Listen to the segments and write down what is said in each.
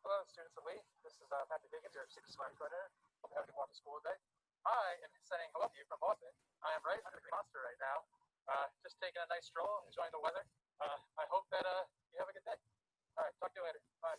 Hello, students of Lee. This is Patrick Higgins, your Secret Society coordinator. Hope you're having a wonderful school today. I am saying hello to you from Boston. I am right under the monster right now, just taking a nice stroll, enjoying the weather. I hope that you have a good day. All right, talk to you later. Bye.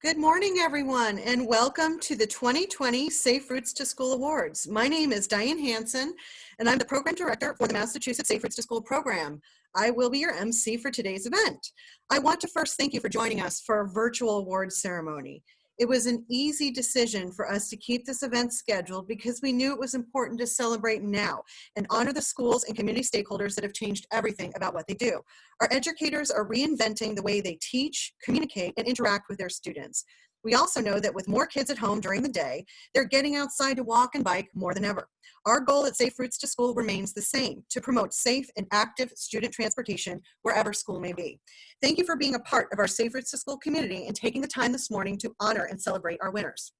Good morning, everyone, and welcome to the 2020 Safe Routes to School Awards. My name is Diane Hansen, and I'm the Program Director for the Massachusetts Safe Routes to School program. I will be your MC for today's event. I want to first thank you for joining us for a virtual awards ceremony. It was an easy decision for us to keep this event scheduled because we knew it was important to celebrate now and honor the schools and community stakeholders that have changed everything about what they do. Our educators are reinventing the way they teach, communicate, and interact with their students. We also know that with more kids at home during the day, they're getting outside to walk and bike more than ever. Our goal at Safe Routes to School remains the same, to promote safe and active student transportation wherever school may be. Thank you for being a part of our Safe Routes to School community and taking the time this morning to honor and celebrate our winners.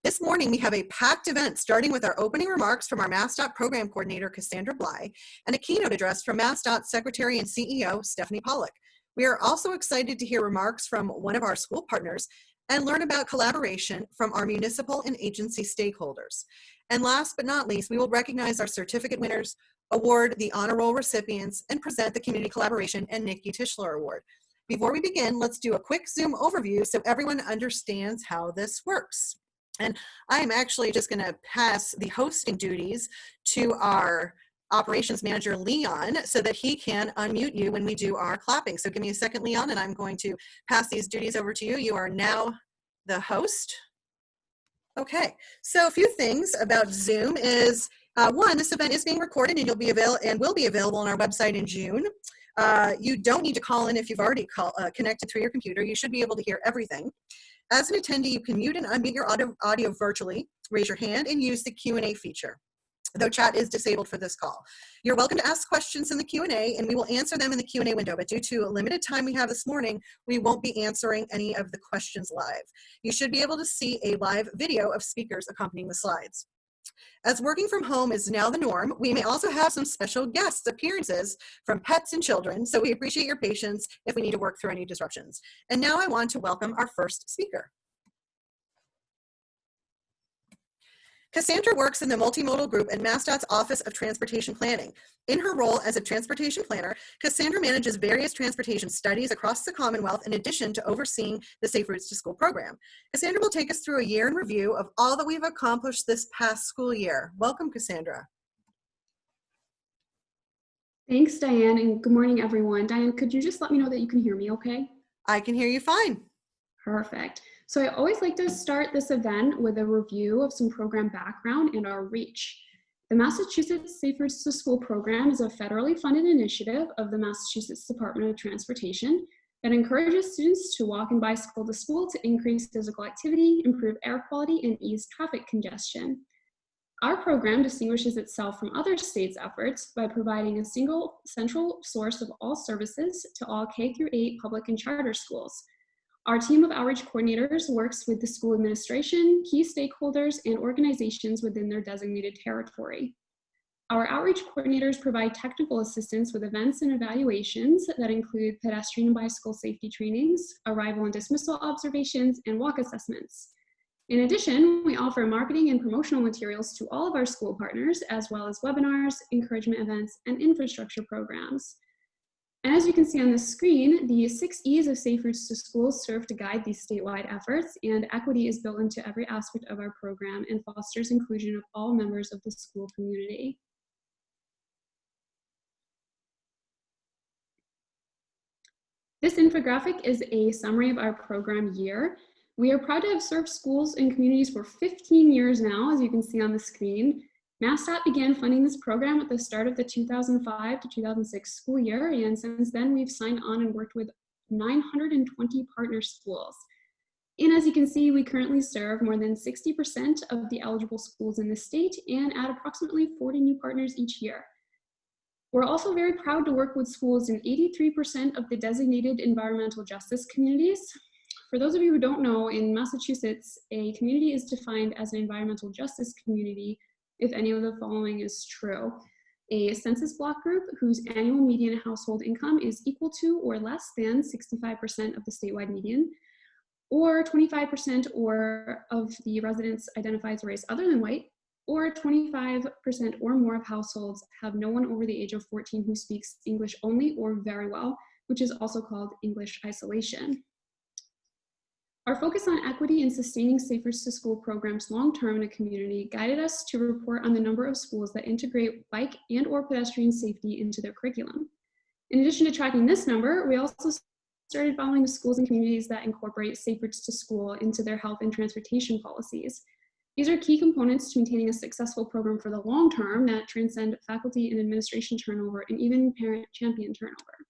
This morning, we have a packed event starting with our opening remarks from our MassDOT Program Coordinator, Cassandra Bly, and a keynote address from MassDOT Secretary and CEO, Stephanie Pollock. We are also excited to hear remarks from one of our school partners and learn about collaboration from our municipal and agency stakeholders. And last but not least, we will recognize our certificate winners, award the honor roll recipients, and present the Community Collaboration and Nikki Tischler Award. Before we begin, let's do a quick Zoom overview so everyone understands how this works. And I am actually just going to pass the hosting duties to our Operations Manager, Leon, so that he can unmute you when we do our clapping. So give me a second, Leon, and I'm going to pass these duties over to you. You are now the host. Okay, so a few things about Zoom is, one, this event is being recorded and will be available on our website in June. You don't need to call in if you've already connected through your computer. You should be able to hear everything. As an attendee, you can mute and unmute your audio virtually, raise your hand, and use the Q&A feature, though chat is disabled for this call. You're welcome to ask questions in the Q&A, and we will answer them in the Q&A window, but due to a limited time we have this morning, we won't be answering any of the questions live. You should be able to see a live video of speakers accompanying the slides. As working from home is now the norm, we may also have some special guest appearances from pets and children, so we appreciate your patience if we need to work through any disruptions. And now I want to welcome our first speaker. Cassandra works in the multimodal group at MassDOT's Office of Transportation Planning. In her role as a transportation planner, Cassandra manages various transportation studies across the Commonwealth in addition to overseeing the Safe Routes to School program. Cassandra will take us through a year in review of all that we've accomplished this past school year. Welcome, Cassandra. Thanks, Diane, and good morning, everyone. Diane, could you just let me know that you can hear me okay? I can hear you fine. Perfect. So I always like to start this event with a review of some program background and our reach. The Massachusetts Safe Routes to School program is a federally funded initiative of the Massachusetts Department of Transportation that encourages students to walk and bicycle to school to increase physical activity, improve air quality, and ease traffic congestion. Our program distinguishes itself from other states' efforts by providing a single central source of all services to all K through 8 public and charter schools. Our team of outreach coordinators works with the school administration, key stakeholders, and organizations within their designated territory. Our outreach coordinators provide technical assistance with events and evaluations that include pedestrian and bicycle safety trainings, arrival and dismissal observations, and walk assessments. In addition, we offer marketing and promotional materials to all of our school partners, as well as webinars, encouragement events, and infrastructure programs. And as you can see on the screen, the 6 E's of Safe Routes to Schools serve to guide these statewide efforts, and equity is built into every aspect of our program and fosters inclusion of all members of the school community. This infographic is a summary of our program year. We are proud to have served schools and communities for 15 years now, as you can see on the screen. MassDOT began funding this program at the start of the 2005 to 2006 school year, and since then we've signed on and worked with 920 partner schools. And as you can see, we currently serve more than 60% of the eligible schools in the state and add approximately 40 new partners each year. We're also very proud to work with schools in 83% of the designated environmental justice communities. For those of you who don't know, in Massachusetts, a community is defined as an environmental justice community if any of the following is true: a census block group whose annual median household income is equal to or less than 65% of the statewide median, or 25% or of the residents identify as a race other than white, or 25% or more of households have no one over the age of 14 who speaks English only or very well, which is also called English isolation. Our focus on equity and sustaining Safe Routes to School programs long-term in a community guided us to report on the number of schools that integrate bike and or pedestrian safety into their curriculum. In addition to tracking this number, we also started following the schools and communities that incorporate Safe Routes to School into their health and transportation policies. These are key components to maintaining a successful program for the long term that transcend faculty and administration turnover and even parent champion turnover.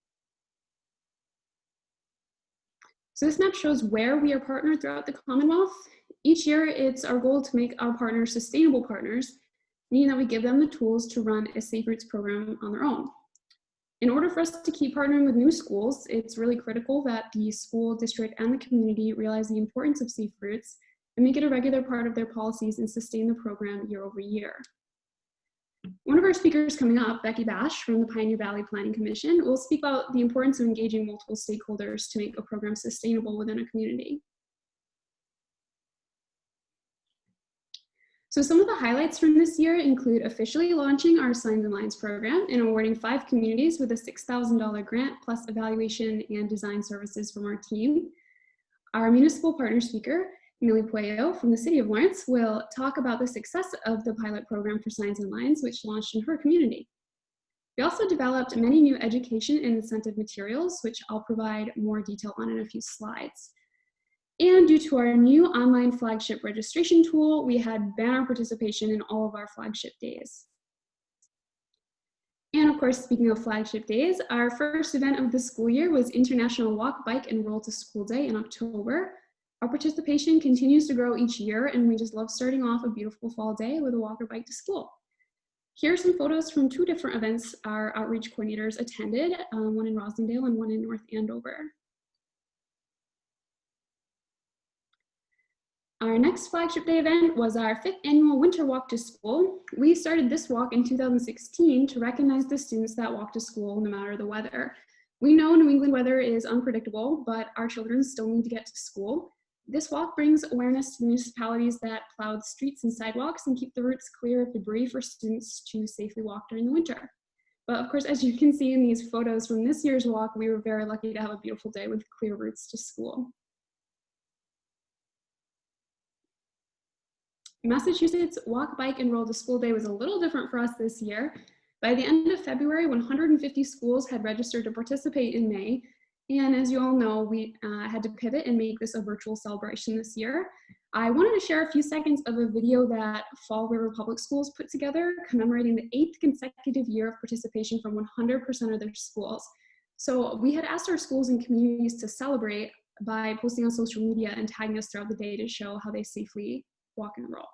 So this map shows where we are partnered throughout the Commonwealth. Each year, it's our goal to make our partners sustainable partners, meaning that we give them the tools to run a Safe Routes program on their own. In order for us to keep partnering with new schools, it's really critical that the school district and the community realize the importance of Safe Routes and make it a regular part of their policies and sustain the program year over year. One of our speakers coming up, Becky Bash from the Pioneer Valley Planning Commission, will speak about the importance of engaging multiple stakeholders to make a program sustainable within a community. So some of the highlights from this year include officially launching our Signs and Lines program and awarding 5 communities with a $6,000 grant plus evaluation and design services from our team. Our municipal partner speaker, Millie Puello from the City of Lawrence, will talk about the success of the pilot program for Signs and Lines, which launched in her community. We also developed many new education and incentive materials, which I'll provide more detail on in a few slides. And due to our new online flagship registration tool, we had banner participation in all of our flagship days. And of course, speaking of flagship days, our first event of the school year was International Walk, Bike, and Roll to School Day in October. Our participation continues to grow each year, and we just love starting off a beautiful fall day with a walk or bike to school. Here are some photos from 2 different events our outreach coordinators attended, one in Roslindale and one in North Andover. Our next flagship day event was our 5th annual Winter Walk to School. We started this walk in 2016 to recognize the students that walk to school no matter the weather. We know New England weather is unpredictable, but our children still need to get to school. This walk brings awareness to municipalities that plow the streets and sidewalks and keep the routes clear of debris for students to safely walk during the winter. But of course, as you can see in these photos from this year's walk, we were very lucky to have a beautiful day with clear routes to school. Massachusetts Walk, Bike, and Roll to School Day was a little different for us this year. By the end of February, 150 schools had registered to participate in May. And as you all know, we had to pivot and make this a virtual celebration this year. I wanted to share a few seconds of a video that Fall River Public Schools put together commemorating the 8th consecutive year of participation from 100% of their schools. So we had asked our schools and communities to celebrate by posting on social media and tagging us throughout the day to show how they safely walk and roll.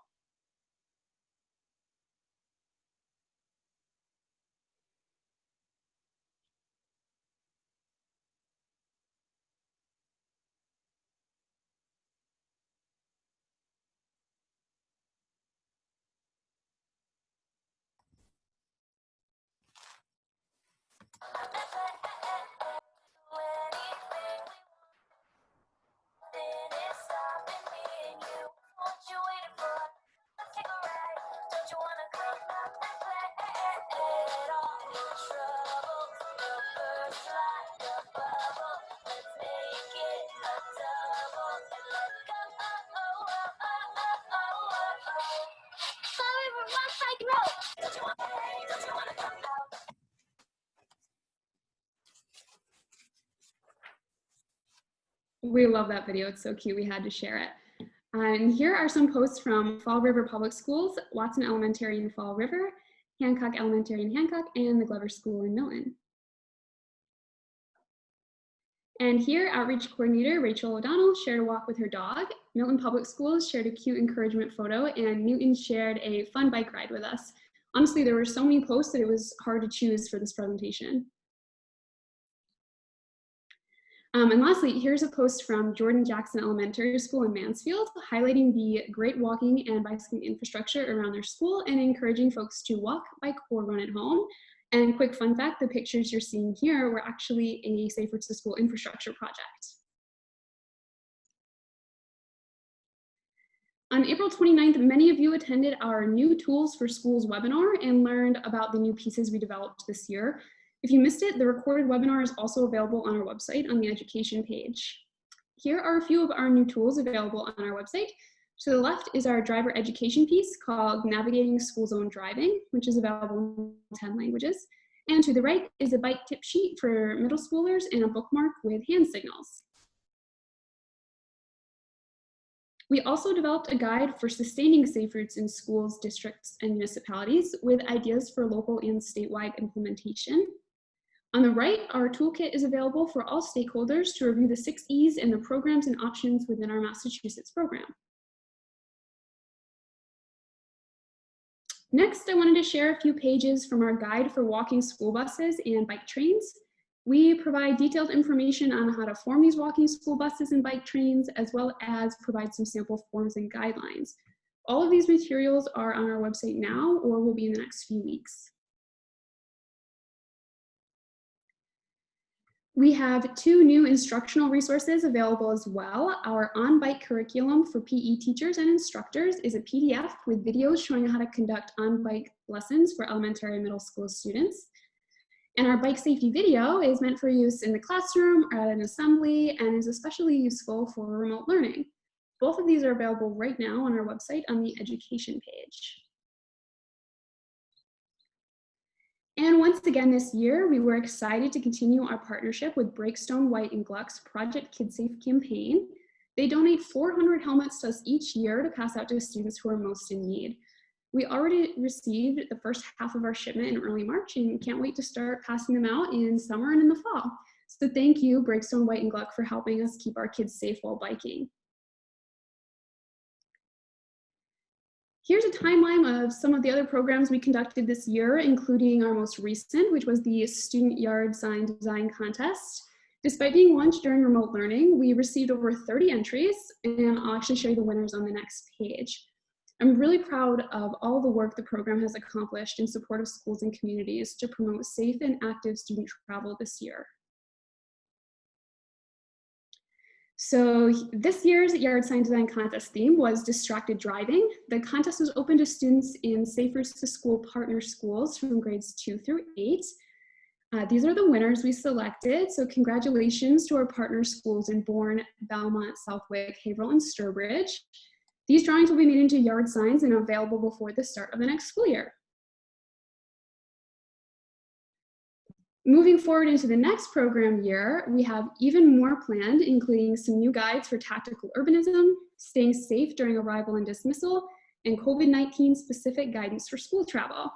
We love that video. It's so cute. We had to share it. And here are some posts from Fall River Public Schools, Watson Elementary in Fall River, Hancock Elementary in Hancock, and the Glover School in Milton. And here, Outreach Coordinator Rachel O'Donnell shared a walk with her dog. Milton Public Schools shared a cute encouragement photo, and Newton shared a fun bike ride with us. Honestly, there were so many posts that it was hard to choose for this presentation. And lastly, here's a post from Jordan Jackson Elementary School in Mansfield, highlighting the great walking and bicycling infrastructure around their school and encouraging folks to walk, bike, or run at home. And quick fun fact, the pictures you're seeing here were actually a Safe Routes to School infrastructure project. On April 29th, many of you attended our New Tools for Schools webinar and learned about the new pieces we developed this year. If you missed it, the recorded webinar is also available on our website on the education page. Here are a few of our new tools available on our website. To the left is our driver education piece called Navigating School Zone Driving, which is available in 10 languages. And to the right is a bike tip sheet for middle schoolers and a bookmark with hand signals. We also developed a guide for sustaining safe routes in schools, districts, and municipalities with ideas for local and statewide implementation. On the right, our toolkit is available for all stakeholders to review the 6 E's and the programs and options within our Massachusetts program. Next, I wanted to share a few pages from our guide for walking school buses and bike trains. We provide detailed information on how to form these walking school buses and bike trains, as well as provide some sample forms and guidelines. All of these materials are on our website now or will be in the next few weeks. We have 2 new instructional resources available as well. Our on-bike curriculum for PE teachers and instructors is a PDF with videos showing how to conduct on-bike lessons for elementary and middle school students. And our bike safety video is meant for use in the classroom or at an assembly and is especially useful for remote learning. Both of these are available right now on our website on the education page. And once again this year, we were excited to continue our partnership with Breakstone White and Gluck's Project Kid Safe campaign. They donate 400 helmets to us each year to pass out to students who are most in need. We already received the first half of our shipment in early March and can't wait to start passing them out in summer and in the fall. So thank you, Breakstone White and Gluck, for helping us keep our kids safe while biking. Here's a timeline of some of the other programs we conducted this year, including our most recent, which was the Student Yard Sign Design Contest. Despite being launched during remote learning, we received over 30 entries, and I'll actually show you the winners on the next page. I'm really proud of all the work the program has accomplished in support of schools and communities to promote safe and active student travel this year. So this year's Yard Sign Design Contest theme was Distracted Driving. The contest was open to students in Safe Routes to School partner schools from grades 2 through 8. These are the winners we selected. So congratulations to our partner schools in Bourne, Belmont, Southwick, Haverhill, and Sturbridge. These drawings will be made into yard signs and available before the start of the next school year. Moving forward into the next program year, we have even more planned, including some new guides for tactical urbanism, staying safe during arrival and dismissal, and COVID-19 specific guidance for school travel.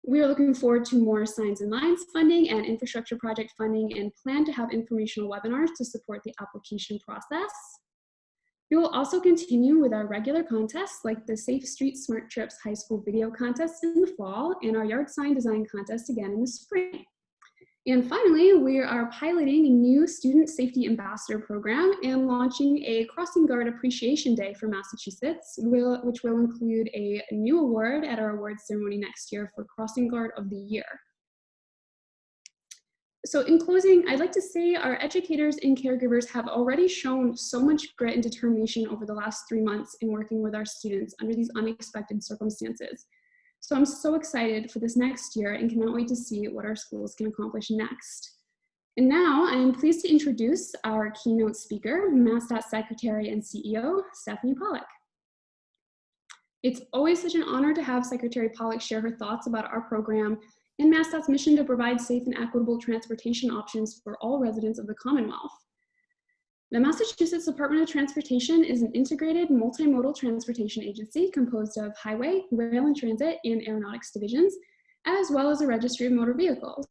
We are looking forward to more Signs and Lines funding and infrastructure project funding and plan to have informational webinars to support the application process. We will also continue with our regular contests like the Safe Street Smart Trips High School Video Contest in the fall and our Yard Sign Design Contest again in the spring. And finally, we are piloting a new Student Safety Ambassador program and launching a Crossing Guard Appreciation Day for Massachusetts, which will include a new award at our awards ceremony next year for Crossing Guard of the Year. So in closing, I'd like to say our educators and caregivers have already shown so much grit and determination over the last 3 months in working with our students under these unexpected circumstances. So I'm so excited for this next year and cannot wait to see what our schools can accomplish next. And now I am pleased to introduce our keynote speaker, MassDOT Secretary and CEO, Stephanie Pollock. It's always such an honor to have Secretary Pollock share her thoughts about our program and MassDOT's mission to provide safe and equitable transportation options for all residents of the Commonwealth. The Massachusetts Department of Transportation is an integrated multimodal transportation agency composed of highway, rail and transit, and aeronautics divisions, as well as a registry of motor vehicles.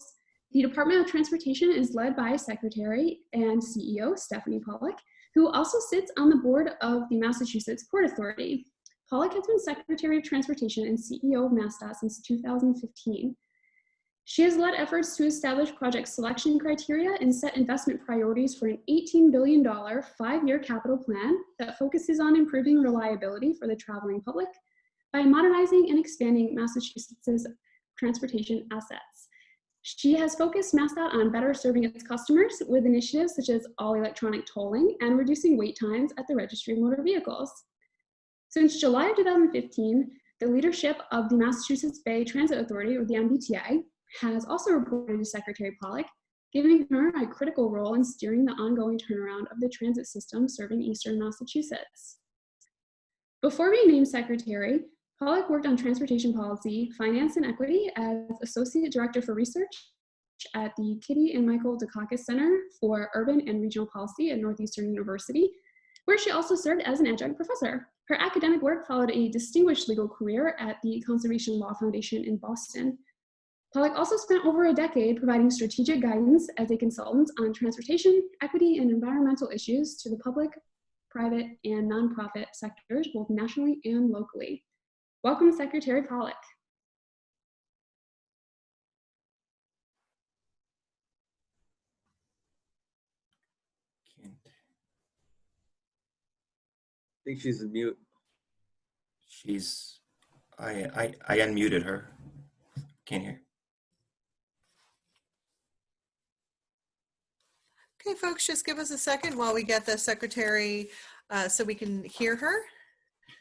The Department of Transportation is led by Secretary and CEO Stephanie Pollock, who also sits on the board of the Massachusetts Port Authority. Pollock has been Secretary of Transportation and CEO of MassDOT since 2015. She has led efforts to establish project selection criteria and set investment priorities for an $18 billion 5-year capital plan that focuses on improving reliability for the traveling public by modernizing and expanding Massachusetts' transportation assets. She has focused MassDOT on better serving its customers with initiatives such as all electronic tolling and reducing wait times at the Registry of Motor Vehicles. Since July of 2015, the leadership of the Massachusetts Bay Transit Authority, or the MBTA, has also reported to Secretary Pollock, giving her a critical role in steering the ongoing turnaround of the transit system serving Eastern Massachusetts. Before being named Secretary, Pollock worked on transportation policy, finance, and equity as Associate Director for Research at the Kitty and Michael Dukakis Center for Urban and Regional Policy at Northeastern University, where she also served as an adjunct professor. Her academic work followed a distinguished legal career at the Conservation Law Foundation in Boston. Pollock also spent over a decade providing strategic guidance as a consultant on transportation, equity, and environmental issues to the public, private, and nonprofit sectors, both nationally and locally. Welcome, Secretary Pollock. I think she's in mute. I unmuted her. Can't hear. Okay, folks, just give us a second while we get the secretary so we can hear her.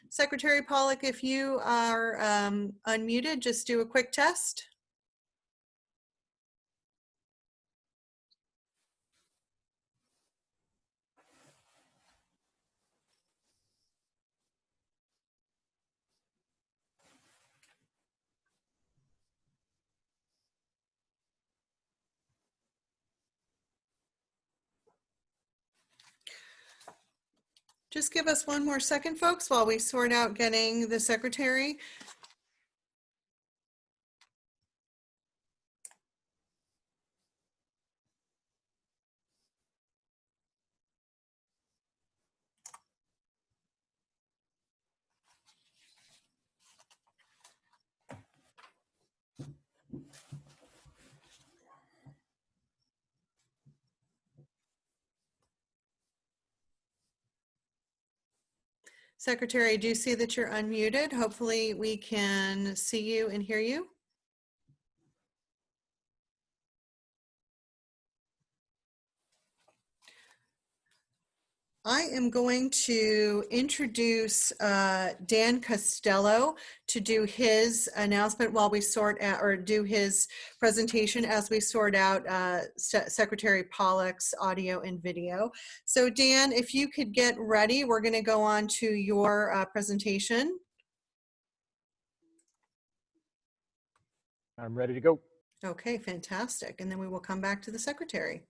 Secretary Pollock, if you are unmuted, just do a quick test. Just give us one more second, folks, while we sort out getting the secretary. Secretary, I do see that you're unmuted. Hopefully we can see you and hear you. I am going to introduce Dan Costello to do his announcement while we sort out, or do his presentation as we sort out Secretary Pollock's audio and video. So Dan, if you could get ready, we're going to go on to your presentation. I'm ready to go. Okay, fantastic. And then we will come back to the secretary.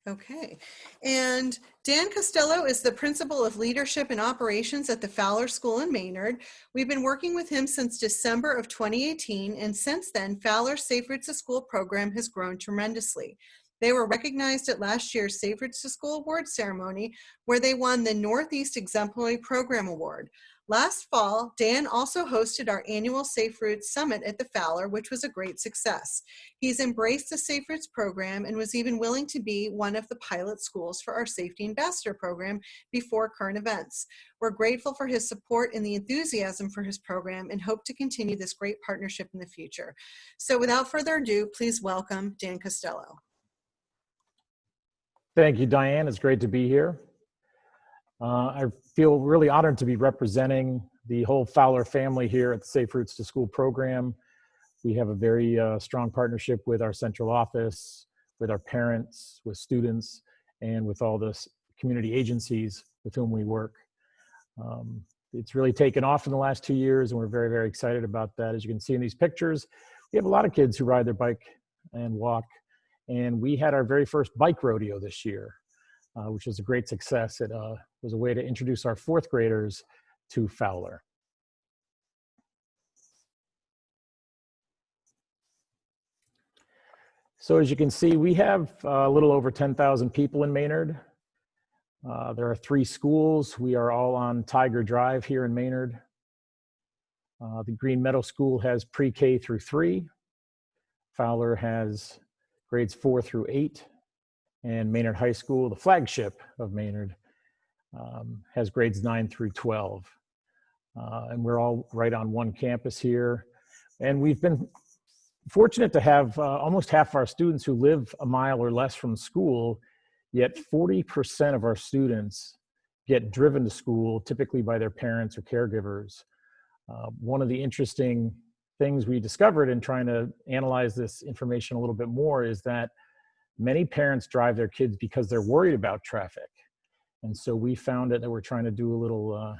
Okay, and Dan Costello is the Principal of Leadership and Operations at the Fowler School in Maynard. We've been working with him since December of 2018, and since then, Fowler's Safe Routes to School program has grown tremendously. They were recognized at last year's Safe Routes to School Award ceremony, where they won the Northeast Exemplary Program Award. Last fall, Dan also hosted our annual Safe Routes Summit at the Fowler, which was a great success. He's embraced the Safe Routes program and was even willing to be one of the pilot schools for our Safety Ambassador program before current events. We're grateful for his support and the enthusiasm for his program and hope to continue this great partnership in the future. So without further ado, please welcome Dan Costello. Thank you, Diane. It's great to be here. I feel really honored to be representing the whole Fowler family here at the Safe Routes to School program. We have a very strong partnership with our central office, with our parents, with students, and with all the community agencies with whom we work. It's really taken off in the last 2 years, and we're very, very excited about that. As you can see in these pictures, we have a lot of kids who ride their bike and walk And we had our very first bike rodeo this year, which was a great success. It was a way to introduce our fourth graders to Fowler. So as you can see, we have a little over 10,000 people in Maynard. There are 3 schools. We are all on Tiger Drive here in Maynard. The Green Meadow School has pre-K through 3. Fowler has grades 4 through 8. And Maynard High School, the flagship of Maynard, has grades 9 through 12. And we're all right on one campus here. And we've been fortunate to have almost half of our students who live a mile or less from school, yet 40% of our students get driven to school, typically by their parents or caregivers. One of the interesting things we discovered in trying to analyze this information a little bit more is that many parents drive their kids because they're worried about traffic. And so we found that we're trying to do a little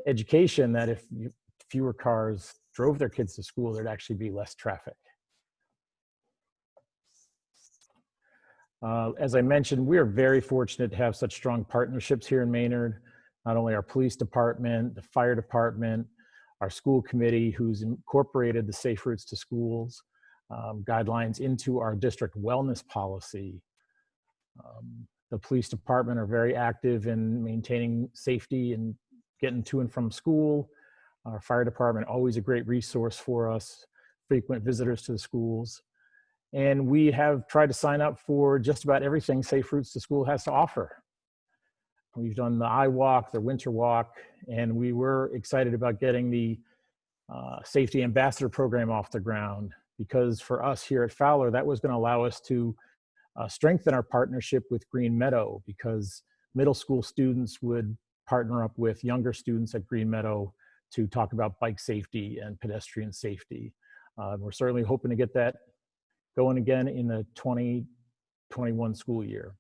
education that if fewer cars drove their kids to school, there'd actually be less traffic. As I mentioned, we are very fortunate to have such strong partnerships here in Maynard. Not only our police department, the fire department, our school committee, who's incorporated the Safe Routes to Schools guidelines into our district wellness policy. The police department are very active in maintaining safety and getting to and from school. Our fire department, always a great resource for us, frequent visitors to the schools. And we have tried to sign up for just about everything Safe Routes to School has to offer. We've done the I Walk, the Winter Walk, and we were excited about getting the Safety Ambassador Program off the ground, because for us here at Fowler, that was going to allow us to strengthen our partnership with Green Meadow, because middle school students would partner up with younger students at Green Meadow to talk about bike safety and pedestrian safety. We're certainly hoping to get that going again in the 2021 school year.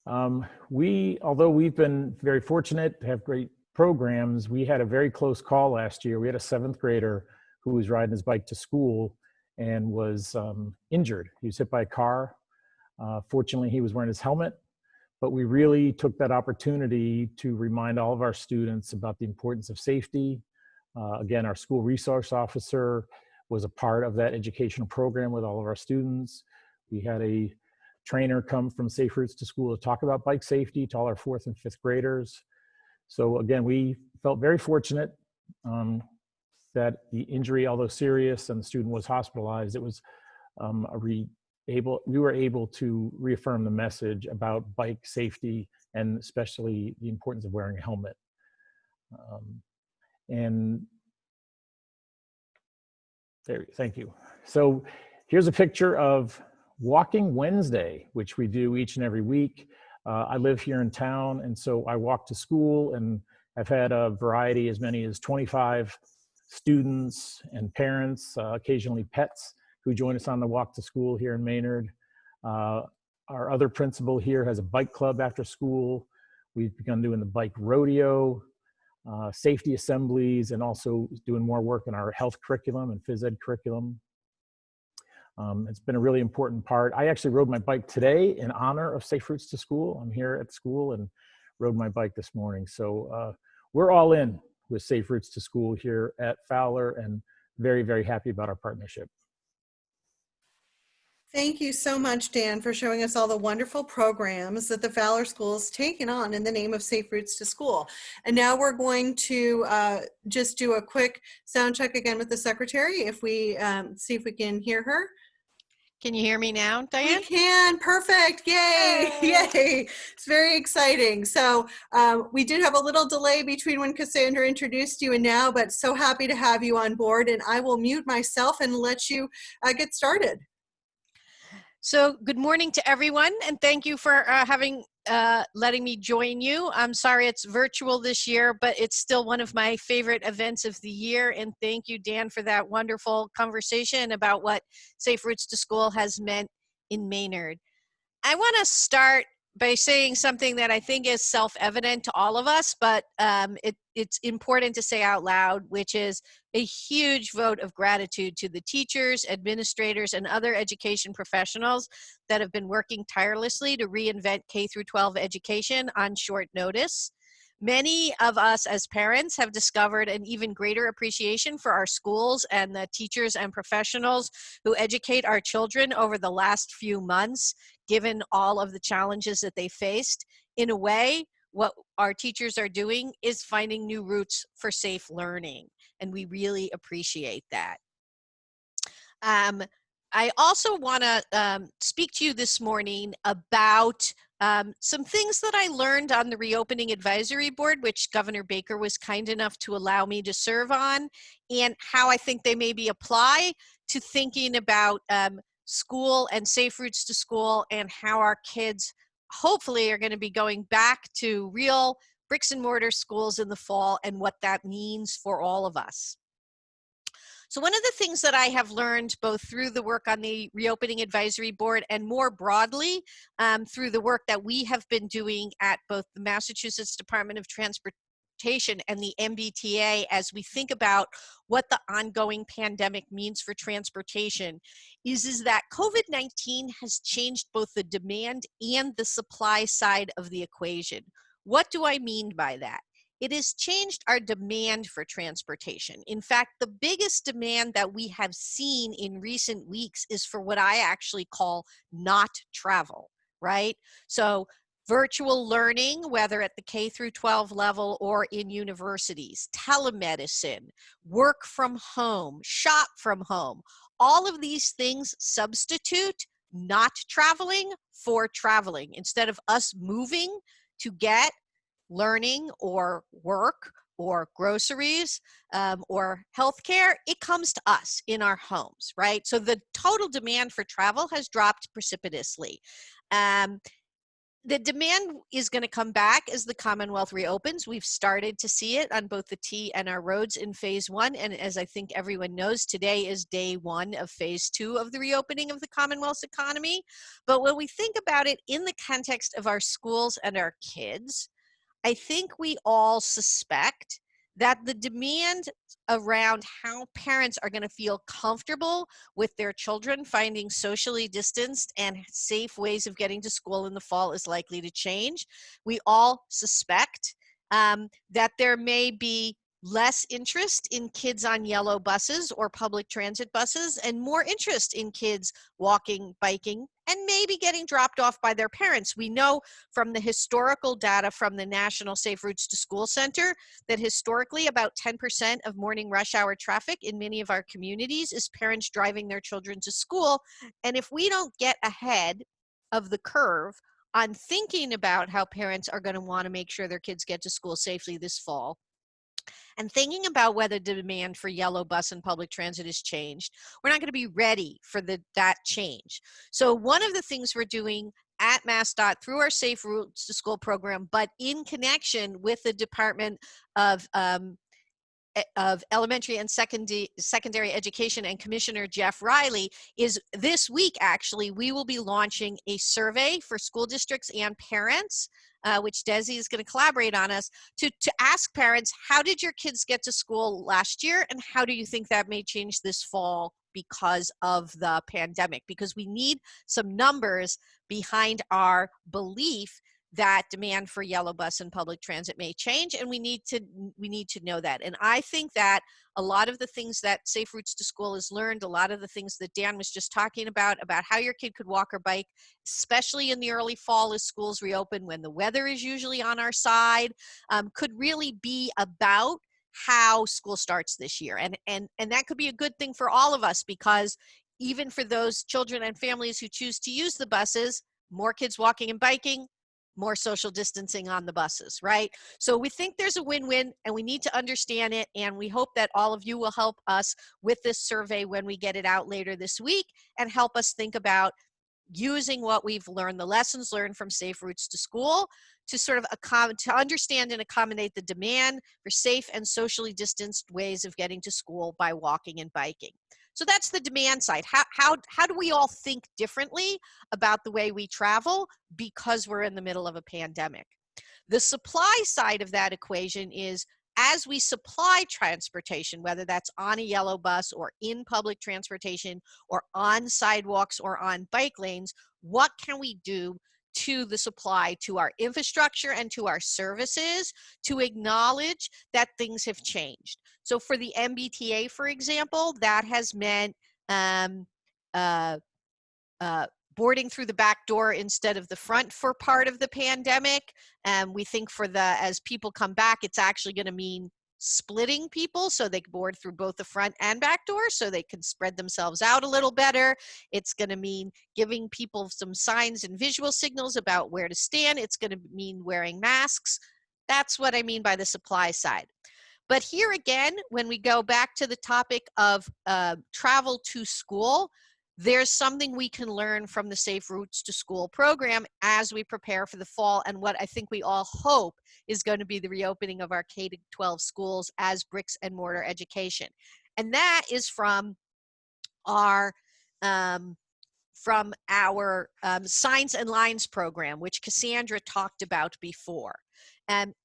Although we've been very fortunate to have great programs, we had a very close call last year. We had a 7th grader who was riding his bike to school and was injured. He was hit by a car. Fortunately, he was wearing his helmet, but we really took that opportunity to remind all of our students about the importance of safety. Again, our school resource officer was a part of that educational program with all of our students. We had a trainer come from Safe Routes to School to talk about bike safety to all our 4th and 5th graders. So again, we felt very fortunate that the injury, although serious, and the student was hospitalized, it was we were able to reaffirm the message about bike safety and especially the importance of wearing a helmet. And there, thank you. So here's a picture of Walking Wednesday, which we do each and every week. I live here in town, and so I walk to school, and I've had a variety, as many as 25 students and parents, occasionally pets, who join us on the walk to school here in Maynard. Our other principal here has a bike club after school. We've begun doing the bike rodeo, safety assemblies, and also doing more work in our health curriculum and phys ed curriculum. It's been a really important part. I actually rode my bike today in honor of Safe Routes to School. I'm here at school and rode my bike this morning. So we're all in with Safe Routes to School here at Fowler, and very, very happy about our partnership. Thank you so much, Dan, for showing us all the wonderful programs that the Fowler School has taken on in the name of Safe Routes to School. And now we're going to just do a quick sound check again with the secretary, if we see if we can hear her. Can you hear me now, Diane? We can. Perfect. Yay. Yay. It's very exciting. So we did have a little delay between when Cassandra introduced you and now, but so happy to have you on board. And I will mute myself and let you get started. So good morning to everyone, and thank you for letting me join you. I'm sorry it's virtual this year, but it's still one of my favorite events of the year. And thank you, Dan, for that wonderful conversation about what Safe Routes to School has meant in Maynard. I want to start by saying something that I think is self-evident to all of us, but it it's important to say out loud, which is a huge vote of gratitude to the teachers, administrators, and other education professionals that have been working tirelessly to reinvent K through 12 education on short notice. Many of us as parents have discovered an even greater appreciation for our schools and the teachers and professionals who educate our children over the last few months, given all of the challenges that they faced. In a way, what our teachers are doing is finding new routes for safe learning, and we really appreciate that. I also want to speak to you this morning about some things that I learned on the Reopening Advisory Board, which Governor Baker was kind enough to allow me to serve on, and how I think they maybe apply to thinking about school and safe routes to school, and how our kids hopefully are going to be going back to real bricks and mortar schools in the fall, and what that means for all of us. So one of the things that I have learned both through the work on the Reopening Advisory Board and more broadly through the work that we have been doing at both the Massachusetts Department of Transportation and the MBTA as we think about what the ongoing pandemic means for transportation is that COVID-19 has changed both the demand and the supply side of the equation. What do I mean by that? It has changed our demand for transportation. In fact, the biggest demand that we have seen in recent weeks is for what I actually call not travel, right? So virtual learning, whether at the K through 12 level or in universities, telemedicine, work from home, shop from home, all of these things substitute not traveling for traveling. Instead of us moving to get learning or work or groceries or healthcare, it comes to us in our homes, right? So the total demand for travel has dropped precipitously. The demand is going to come back as the Commonwealth reopens. We've started to see it on both the T and our roads in phase 1. And as I think everyone knows, today is day 1 of phase 2 of the reopening of the Commonwealth's economy. But when we think about it in the context of our schools and our kids, I think we all suspect that the demand around how parents are going to feel comfortable with their children finding socially distanced and safe ways of getting to school in the fall is likely to change. We all suspect that there may be less interest in kids on yellow buses or public transit buses and more interest in kids walking, biking, and maybe getting dropped off by their parents. We know from the historical data from the National Safe Routes to School Center that historically about 10% of morning rush hour traffic in many of our communities is parents driving their children to school. And if we don't get ahead of the curve on thinking about how parents are going to want to make sure their kids get to school safely this fall, and thinking about whether the demand for yellow bus and public transit has changed, we're not going to be ready for that change. So one of the things we're doing at MassDOT through our Safe Routes to School program, but in connection with the Department of Elementary and Secondary Education and Commissioner Jeff Riley, is this week actually we will be launching a survey for school districts and parents, which Desi is going to collaborate on us, to ask parents, how did your kids get to school last year and how do you think that may change this fall because of the pandemic? Because we need some numbers behind our belief that demand for yellow bus and public transit may change, and we need to know that. And I think that a lot of the things that Safe Routes to School has learned, a lot of the things that Dan was just talking about how your kid could walk or bike, especially in the early fall as schools reopen when the weather is usually on our side, could really be about how school starts this year. And that could be a good thing for all of us, because even for those children and families who choose to use the buses, more kids walking and biking, more social distancing on the buses, right? So we think there's a win-win and we need to understand it, and we hope that all of you will help us with this survey when we get it out later this week and help us think about using what we've learned, the lessons learned from Safe Routes to School, to sort of to understand and accommodate the demand for safe and socially distanced ways of getting to school by walking and biking. So that's the demand side. How do we all think differently about the way we travel because we're in the middle of a pandemic? The supply side of that equation is as we supply transportation, whether that's on a yellow bus or in public transportation or on sidewalks or on bike lanes, what can we do to the supply, to our infrastructure and to our services to acknowledge that things have changed? So for the MBTA, for example, that has meant boarding through the back door instead of the front for part of the pandemic. We think as people come back, it's actually going to mean splitting people so they can board through both the front and back door so they can spread themselves out a little better. It's going to mean giving people some signs and visual signals about where to stand. It's going to mean wearing masks. That's what I mean by the supply side. But here again, when we go back to the topic of travel to school, there's something we can learn from the Safe Routes to School program as we prepare for the fall, and what I think we all hope is going to be the reopening of our K-12 schools as bricks and mortar education. And that is from our Signs and Lines program, which Cassandra talked about before.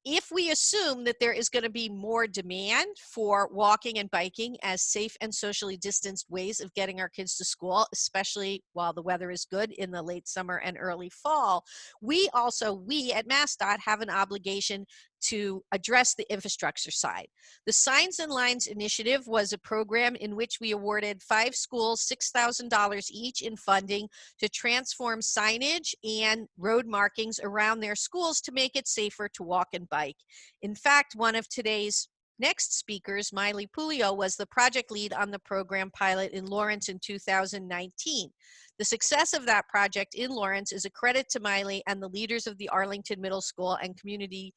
If we assume that there is going to be more demand for walking and biking as safe and socially distanced ways of getting our kids to school, especially while the weather is good in the late summer and early fall, we at MassDOT have an obligation to address the infrastructure side. The Signs and Lines initiative was a program in which we awarded 5 schools $6,000 each in funding to transform signage and road markings around their schools to make it safer to walk and bike. In fact, one of today's next speakers, Miley Pulio, was the project lead on the program pilot in Lawrence in 2019. The success of that project in Lawrence is a credit to Miley and the leaders of the Arlington Middle School and Community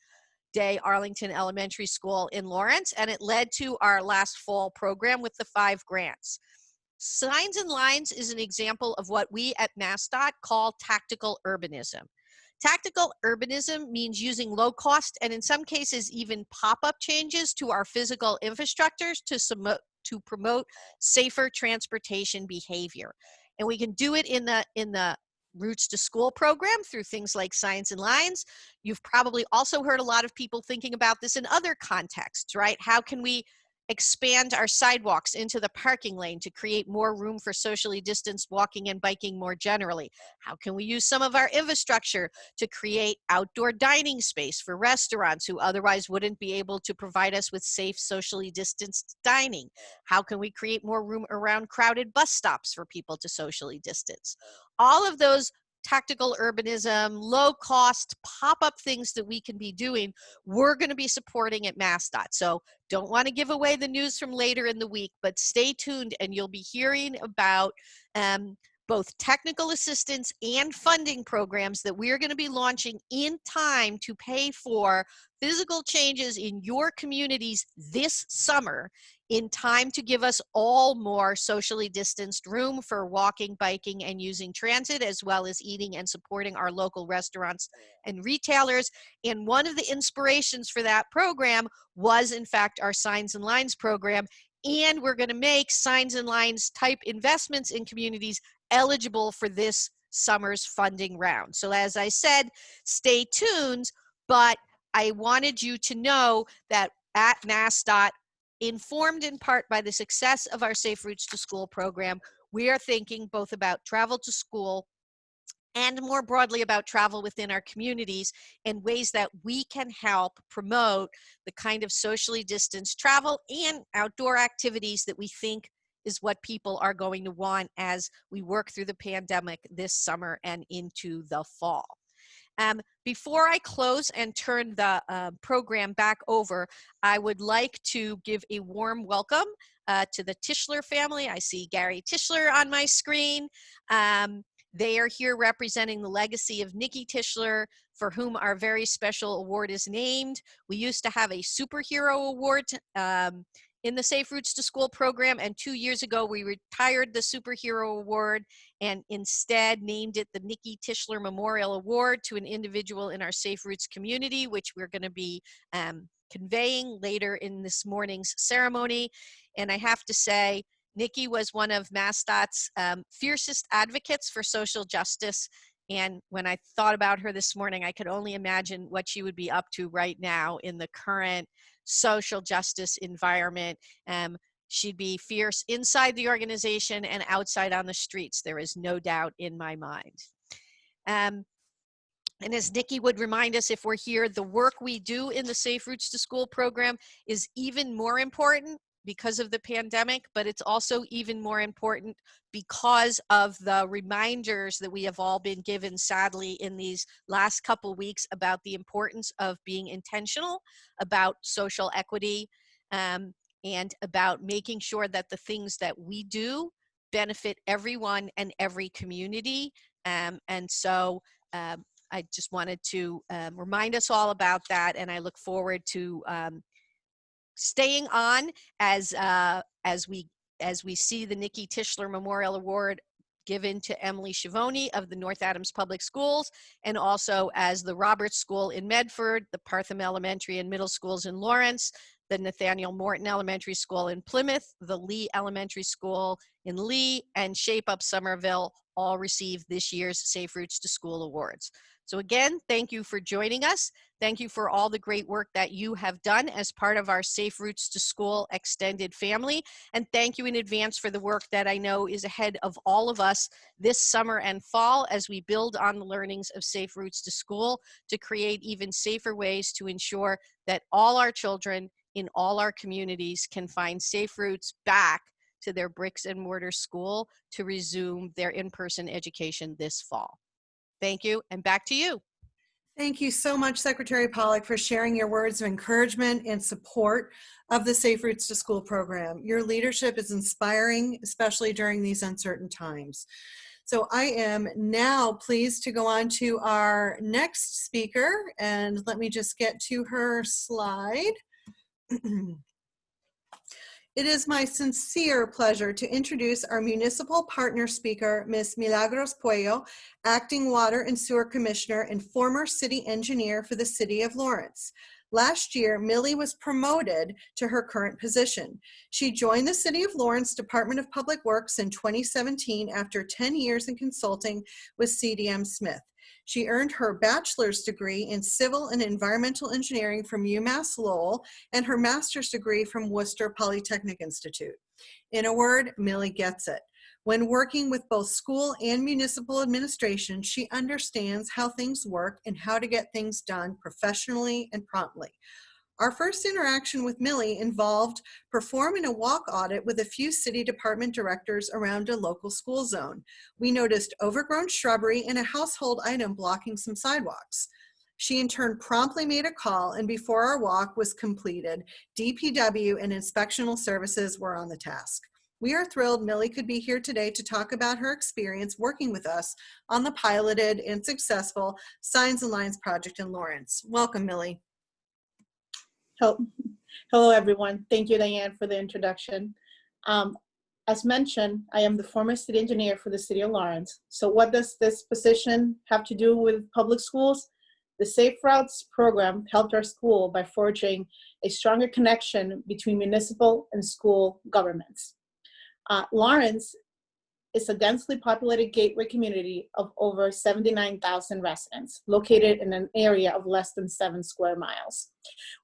Day Arlington Elementary School in Lawrence, and it led to our last fall program with the 5 grants. Signs and Lines is an example of what we at MassDOT call tactical urbanism. Tactical urbanism means using low cost and in some cases even pop-up changes to our physical infrastructures to promote safer transportation behavior. And we can do it in the Routes to School program through things like Signs and Lines. You've probably also heard a lot of people thinking about this in other contexts, right? How can we expand our sidewalks into the parking lane to create more room for socially distanced walking and biking more generally? How can we use some of our infrastructure to create outdoor dining space for restaurants who otherwise wouldn't be able to provide us with safe, socially distanced dining? How can we create more room around crowded bus stops for people to socially distance? All of those tactical urbanism, low cost pop-up things that we can be doing, we're going to be supporting at MassDOT. So don't want to give away the news from later in the week, but stay tuned and you'll be hearing about both technical assistance and funding programs that we're going to be launching in time to pay for physical changes in your communities this summer, in time to give us all more socially distanced room for walking, biking, and using transit, as well as eating and supporting our local restaurants and retailers. And one of the inspirations for that program was, in fact, our Signs and Lines program. And we're going to make Signs and Lines type investments in communities eligible for this summer's funding round. So as I said, stay tuned, but I wanted you to know that at MassDOT, informed in part by the success of our Safe Routes to School program, we are thinking both about travel to school and more broadly about travel within our communities in ways that we can help promote the kind of socially distanced travel and outdoor activities that we think is what people are going to want as we work through the pandemic this summer and into the fall. Before I close and turn the program back over, I would like to give a warm welcome to the Tischler family. I see Gary Tischler on my screen. They are here representing the legacy of Nikki Tischler, for whom our very special award is named. We used to have a superhero award in the Safe Routes to School program, and 2 years ago we retired the superhero award and instead named it the Nikki Tischler Memorial Award to an individual in our Safe Routes community, which we're going to be conveying later in this morning's ceremony. And I have to say, Nikki was one of MassDOT's fiercest advocates for social justice. And when I thought about her this morning, I could only imagine what she would be up to right now in the current social justice environment. She'd be fierce inside the organization and outside on the streets. There is no doubt in my mind. And as Nikki would remind us if we're here, the work we do in the Safe Routes to School program is even more important because of the pandemic, but it's also even more important because of the reminders that we have all been given, sadly, in these last couple weeks about the importance of being intentional about social equity, and about making sure that the things that we do benefit everyone and every community. And so I just wanted to remind us all about that, and I look forward to staying on as we see the Nikki Tischler Memorial Award given to Emily Schiavone of the North Adams Public Schools, and also as the Roberts School in Medford, the Partham Elementary and Middle Schools in Lawrence, the Nathaniel Morton Elementary School in Plymouth, the Lee Elementary School in Lee, and Shape Up Somerville all received this year's Safe Routes to School Awards. So again, thank you for joining us. Thank you for all the great work that you have done as part of our Safe Routes to School extended family. And thank you in advance for the work that I know is ahead of all of us this summer and fall as we build on the learnings of Safe Routes to School to create even safer ways to ensure that all our children in all our communities can find safe routes back to their bricks and mortar school to resume their in-person education this fall. Thank you, and back to you. Thank you so much, Secretary Pollack, for sharing your words of encouragement and support of the Safe Routes to School program. Your leadership is inspiring, especially during these uncertain times. So I am now pleased to go on to our next speaker, and let me just get to her slide. It is my sincere pleasure to introduce our municipal partner speaker, Ms. Milagros Puello, Acting Water and Sewer Commissioner and former city engineer for the City of Lawrence. Last year, Millie was promoted to her current position. She joined the City of Lawrence Department of Public Works in 2017 after 10 years in consulting with CDM Smith. She earned her bachelor's degree in civil and environmental engineering from UMass Lowell and her master's degree from Worcester Polytechnic Institute. In a word, Millie gets it. When working with both school and municipal administration, she understands how things work and how to get things done professionally and promptly. Our first interaction with Millie involved performing a walk audit with a few city department directors around a local school zone. We noticed overgrown shrubbery and a household item blocking some sidewalks. She in turn promptly made a call, and before our walk was completed, DPW and inspectional services were on the task. We are thrilled Millie could be here today to talk about her experience working with us on the piloted and successful Signs and Lines project in Lawrence. Welcome, Millie. Hello, everyone. Thank you, Diane, for the introduction. As mentioned, I am the former city engineer for the City of Lawrence. So what does this position have to do with public schools? The Safe Routes program helped our school by forging a stronger connection between municipal and school governments. Lawrence is a densely populated gateway community of over 79,000 residents, located in an area of less than 7 square miles.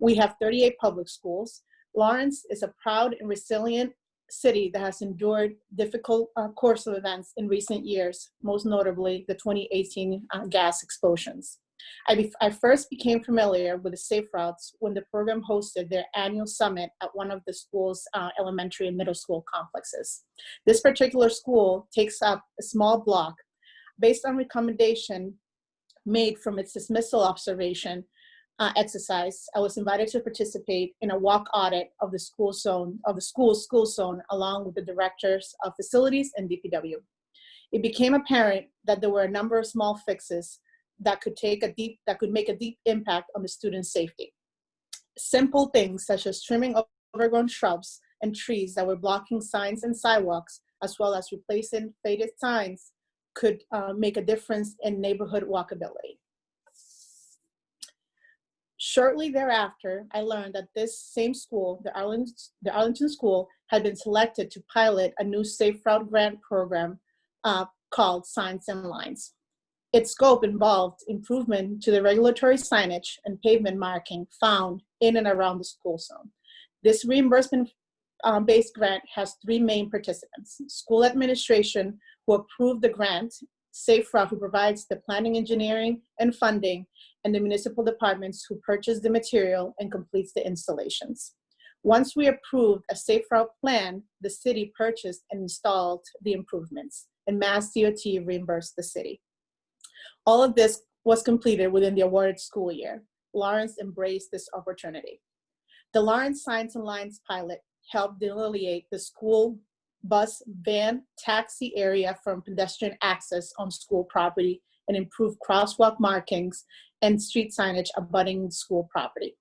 We have 38 public schools. Lawrence is a proud and resilient city that has endured difficult course of events in recent years, most notably the 2018 gas explosions. I first became familiar with the Safe Routes when the program hosted their annual summit at one of the school's elementary and middle school complexes. This particular school takes up a small block. Based on recommendation made from its dismissal observation exercise, I was invited to participate in a walk audit of the school zone, school zone, along with the directors of facilities and DPW. It became apparent that there were a number of small fixes that could make a deep impact on the students' safety. Simple things such as trimming overgrown shrubs and trees that were blocking signs and sidewalks, as well as replacing faded signs, could make a difference in neighborhood walkability. Shortly thereafter, I learned that this same school, the Arlington School, had been selected to pilot a new Safe Route grant program called Signs and Lines. Its scope involved improvement to the regulatory signage and pavement marking found in and around the school zone. This reimbursement based grant has three main participants: school administration, who approved the grant; Safe Route, who provides the planning, engineering, and funding; and the municipal departments, who purchase the material and completes the installations. Once we approved a Safe Route plan, the city purchased and installed the improvements, and Mass DOT reimbursed the city. All of this was completed within the awarded school year. Lawrence embraced this opportunity. The Lawrence Signs and Lines pilot helped delineate the school bus, van, taxi area from pedestrian access on school property and improve crosswalk markings and street signage abutting school property.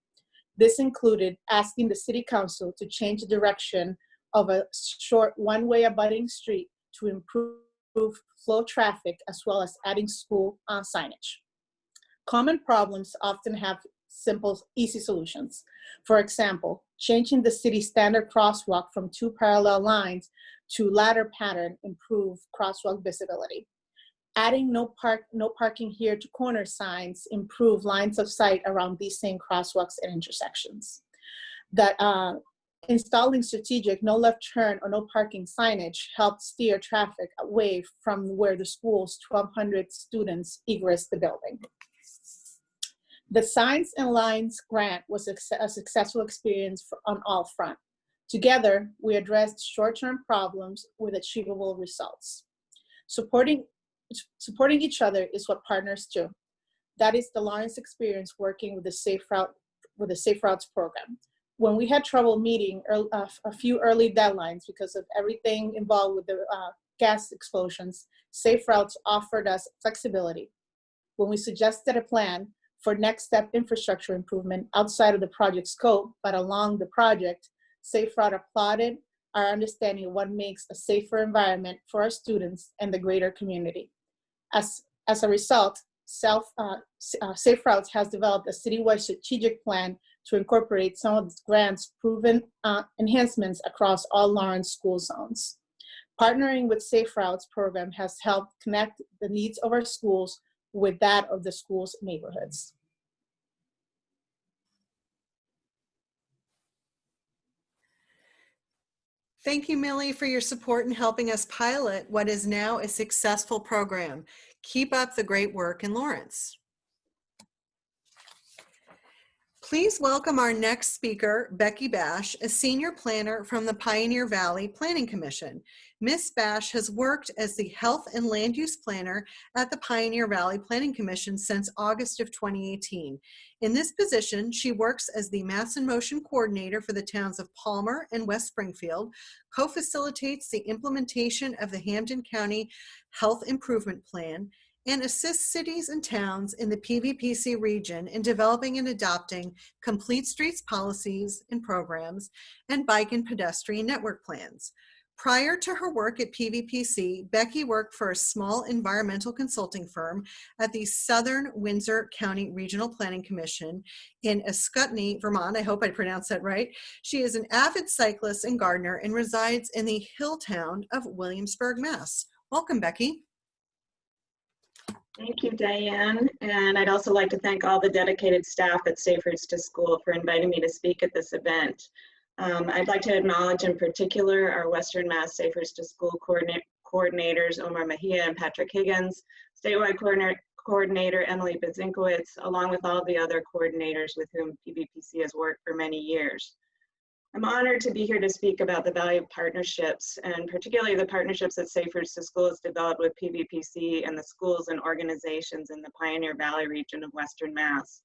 This included asking the city council to change the direction of a short one-way abutting street to improve flow traffic, as well as adding school signage. Common problems often have simple, easy solutions. For example, changing the city standard crosswalk from two parallel lines to ladder pattern improve crosswalk visibility. Adding no parking here to corner signs improve lines of sight around these same crosswalks and intersections. Installing strategic no left turn or no parking signage helped steer traffic away from where the school's 1,200 students egress the building. The Signs and Lines grant was a successful experience on all fronts. Together, we addressed short-term problems with achievable results. Supporting each other is what partners do. That is the Lawrence experience working with the Safe Routes program. When we had trouble meeting a few early deadlines because of everything involved with the gas explosions, Safe Routes offered us flexibility. When we suggested a plan for next step infrastructure improvement outside of the project scope, but along the project, Safe Route applauded our understanding of what makes a safer environment for our students and the greater community. As a result, Safe Routes has developed a citywide strategic plan to incorporate some of the grant's proven enhancements across all Lawrence school zones. Partnering with Safe Routes program has helped connect the needs of our schools with that of the school's neighborhoods. Thank you, Millie, for your support in helping us pilot what is now a successful program. Keep up the great work in Lawrence. Please welcome our next speaker, Becky Bash, a senior planner from the Pioneer Valley Planning Commission. Ms. Bash has worked as the Health and Land Use Planner at the Pioneer Valley Planning Commission since August of 2018. In this position, she works as the Mass in Motion Coordinator for the towns of Palmer and West Springfield, co-facilitates the implementation of the Hampden County Health Improvement Plan, and assists cities and towns in the PVPC region in developing and adopting complete streets policies and programs and bike and pedestrian network plans. Prior to her work at PVPC, Becky worked for a small environmental consulting firm at the Southern Windsor County Regional Planning Commission in Ascutney, Vermont. I hope I pronounced that right. She is an avid cyclist and gardener and resides in the hill town of Williamsburg, Mass. Welcome, Becky. Thank you, Diane. And I'd also like to thank all the dedicated staff at Safe Routes to School for inviting me to speak at this event. I'd like to acknowledge in particular our Western Mass Safe Routes to School coordinators, Omar Mejia and Patrick Higgins, statewide coordinator Emily Bazinkowitz, along with all the other coordinators with whom PVPC has worked for many years. I'm honored to be here to speak about the value of partnerships, and particularly the partnerships that Safe Routes to School has developed with PVPC and the schools and organizations in the Pioneer Valley region of Western Mass.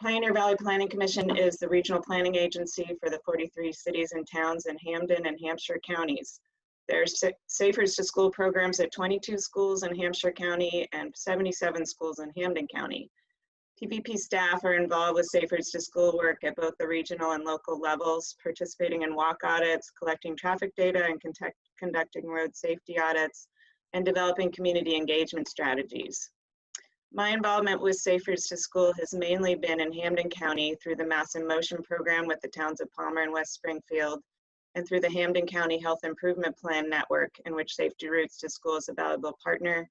Pioneer Valley Planning Commission is the regional planning agency for the 43 cities and towns in Hampden and Hampshire counties. There's Safe Routes to School programs at 22 schools in Hampshire County and 77 schools in Hampden County. PVP staff are involved with Safe Routes to School work at both the regional and local levels, participating in walk audits, collecting traffic data, and conducting road safety audits, and developing community engagement strategies. My involvement with Safe Routes to School has mainly been in Hampden County through the Mass in Motion program with the towns of Palmer and West Springfield, and through the Hampden County Health Improvement Plan network, in which Safe Routes to School is a valuable partner,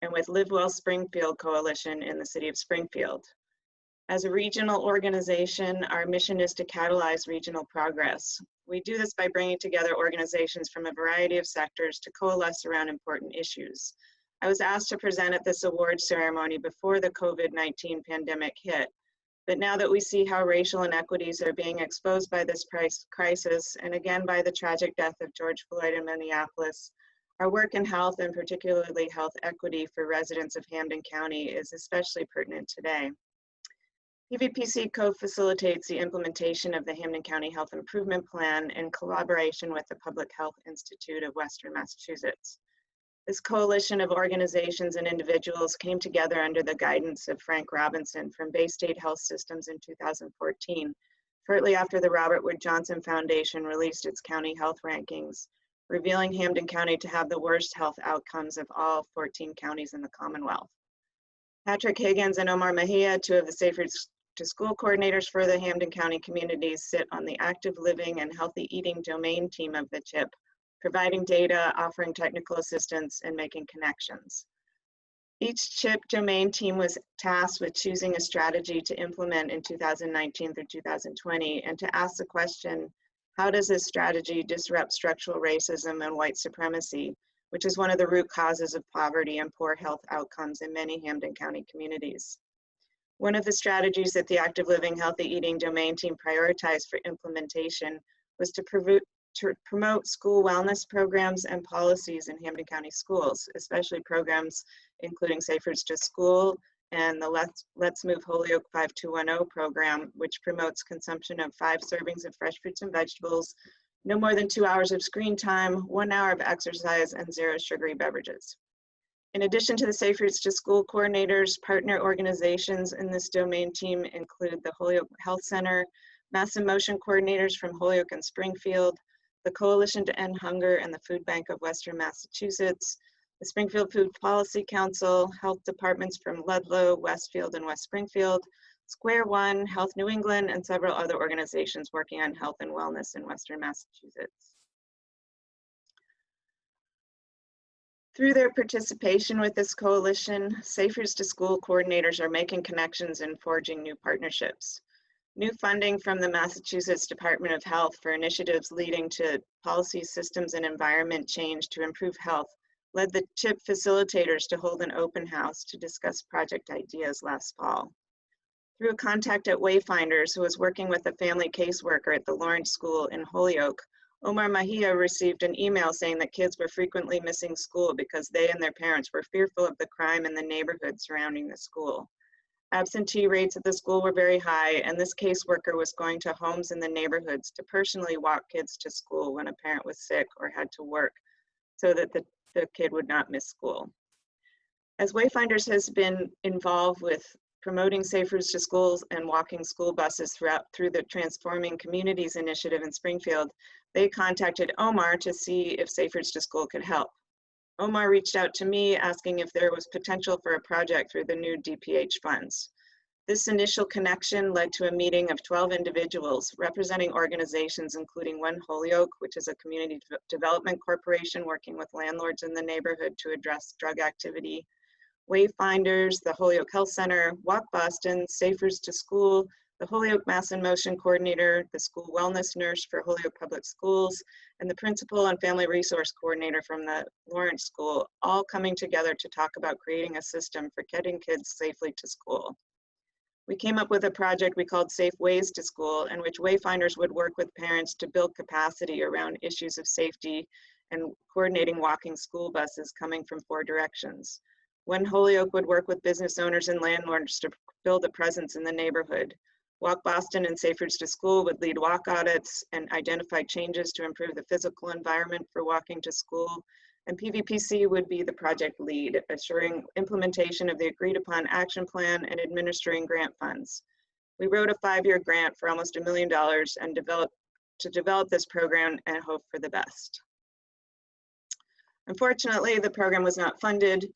and with Live Well Springfield Coalition in the city of Springfield. As a regional organization, our mission is to catalyze regional progress. We do this by bringing together organizations from a variety of sectors to coalesce around important issues. I was asked to present at this award ceremony before the COVID-19 pandemic hit, but now that we see how racial inequities are being exposed by this crisis, and again by the tragic death of George Floyd in Minneapolis, our work in health, and particularly health equity for residents of Hampden County, is especially pertinent today. PVPC co-facilitates the implementation of the Hampden County Health Improvement Plan in collaboration with the Public Health Institute of Western Massachusetts. This coalition of organizations and individuals came together under the guidance of Frank Robinson from Bay State Health Systems in 2014, shortly after the Robert Wood Johnson Foundation released its county health rankings, revealing Hampden County to have the worst health outcomes of all 14 counties in the Commonwealth. Patrick Higgins and Omar Mejia, two of the Safe Routes to School coordinators for the Hampden County communities, sit on the Active Living and Healthy Eating domain team of the CHIP, providing data, offering technical assistance, and making connections. Each CHIP domain team was tasked with choosing a strategy to implement in 2019 through 2020, and to ask the question, how does this strategy disrupt structural racism and white supremacy, which is one of the root causes of poverty and poor health outcomes in many Hampden County communities? One of the strategies that the Active Living Healthy Eating domain team prioritized for implementation was to promote school wellness programs and policies in Hampden County schools, especially programs including Safe Routes to School and the Let's Move Holyoke 5210 program, which promotes consumption of 5 servings of fresh fruits and vegetables, no more than 2 hours of screen time, 1 hour of exercise, and 0 sugary beverages. In addition to the Safe Routes to School coordinators, partner organizations in this domain team include the Holyoke Health Center, Mass in Motion coordinators from Holyoke and Springfield, the Coalition to End Hunger and the Food Bank of Western Massachusetts, the Springfield Food Policy Council, health departments from Ludlow, Westfield, and West Springfield, Square One, Health New England, and several other organizations working on health and wellness in Western Massachusetts. Through their participation with this coalition, Safe Routes to School coordinators are making connections and forging new partnerships. New funding from the Massachusetts Department of Health for initiatives leading to policy, systems, and environment change to improve health led the CHIP facilitators to hold an open house to discuss project ideas last fall. Through a contact at Wayfinders, who was working with a family caseworker at the Lawrence School in Holyoke, Omar Mejia received an email saying that kids were frequently missing school because they and their parents were fearful of the crime in the neighborhood surrounding the school. Absentee rates at the school were very high, and this caseworker was going to homes in the neighborhoods to personally walk kids to school when a parent was sick or had to work, so that the kid would not miss school. As Wayfinders has been involved with promoting Safe Routes to Schools and walking school buses through the Transforming Communities initiative in Springfield, they contacted Omar to see if Safe Routes to School could help. Omar reached out to me asking if there was potential for a project through the new DPH funds. This initial connection led to a meeting of 12 individuals representing organizations including One Holyoke, which is a community development corporation working with landlords in the neighborhood to address drug activity, Wayfinders, the Holyoke Health Center, Walk Boston, Safe Routes to School, the Holyoke Mass in Motion coordinator, the school wellness nurse for Holyoke Public Schools, and the principal and family resource coordinator from the Lawrence School, all coming together to talk about creating a system for getting kids safely to school. We came up with a project we called Safe Ways to School, in which Wayfinders would work with parents to build capacity around issues of safety and coordinating walking school buses coming from 4 directions. One Holyoke would work with business owners and landlords to build a presence in the neighborhood. Walk Boston and Safe Routes to School would lead walk audits and identify changes to improve the physical environment for walking to school. And PVPC would be the project lead, assuring implementation of the agreed upon action plan and administering grant funds. We wrote a 5-year grant for almost $1 million and develop this program and hope for the best. Unfortunately, the program was not funded,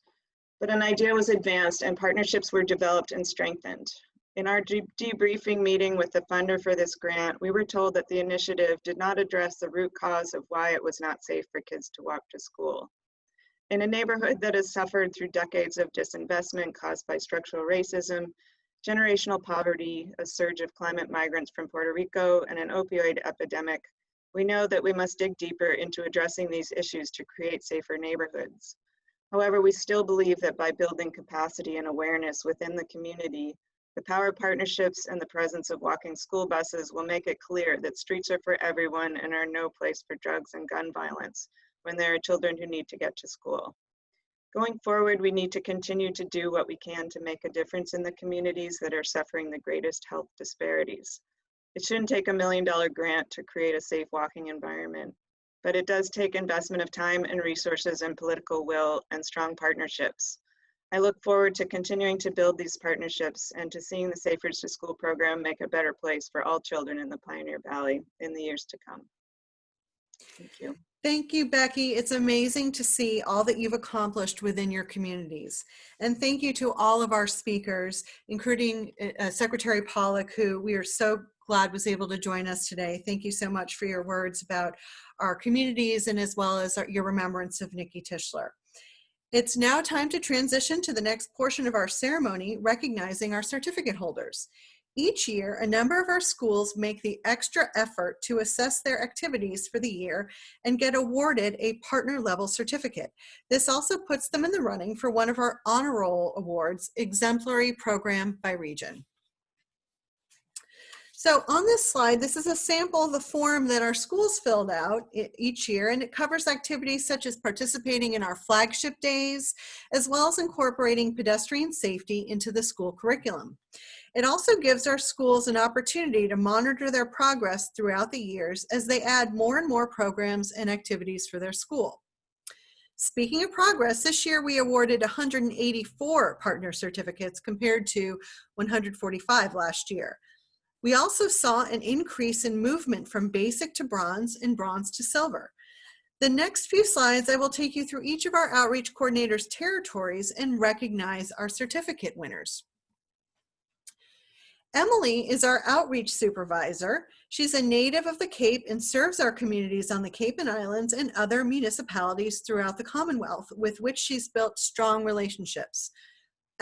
but an idea was advanced and partnerships were developed and strengthened. In our debriefing meeting with the funder for this grant, we were told that the initiative did not address the root cause of why it was not safe for kids to walk to school. In a neighborhood that has suffered through decades of disinvestment caused by structural racism, generational poverty, a surge of climate migrants from Puerto Rico, and an opioid epidemic, we know that we must dig deeper into addressing these issues to create safer neighborhoods. However, we still believe that by building capacity and awareness within the community, the power of partnerships and the presence of walking school buses will make it clear that streets are for everyone and are no place for drugs and gun violence when there are children who need to get to school. Going forward, we need to continue to do what we can to make a difference in the communities that are suffering the greatest health disparities. It shouldn't take $1 million grant to create a safe walking environment, but it does take investment of time and resources and political will and strong partnerships. I look forward to continuing to build these partnerships and to seeing the Safe Routes to School program make a better place for all children in the Pioneer Valley in the years to come. Thank you. Thank you, Becky. It's amazing to see all that you've accomplished within your communities. And thank you to all of our speakers, including Secretary Pollack, who we are so glad was able to join us today. Thank you so much for your words about our communities and as well as your remembrance of Nikki Tischler. It's now time to transition to the next portion of our ceremony, recognizing our certificate holders. Each year, a number of our schools make the extra effort to assess their activities for the year and get awarded a partner level certificate. This also puts them in the running for one of our honor roll awards, Exemplary Program by Region. So on this slide, this is a sample of the form that our schools filled out each year, and it covers activities such as participating in our flagship days, as well as incorporating pedestrian safety into the school curriculum. It also gives our schools an opportunity to monitor their progress throughout the years as they add more and more programs and activities for their school. Speaking of progress, this year we awarded 184 partner certificates compared to 145 last year. We also saw an increase in movement from basic to bronze and bronze to silver. The next few slides, I will take you through each of our outreach coordinators' territories and recognize our certificate winners. Emily is our outreach supervisor. She's a native of the Cape and serves our communities on the Cape and Islands and other municipalities throughout the Commonwealth with which she's built strong relationships.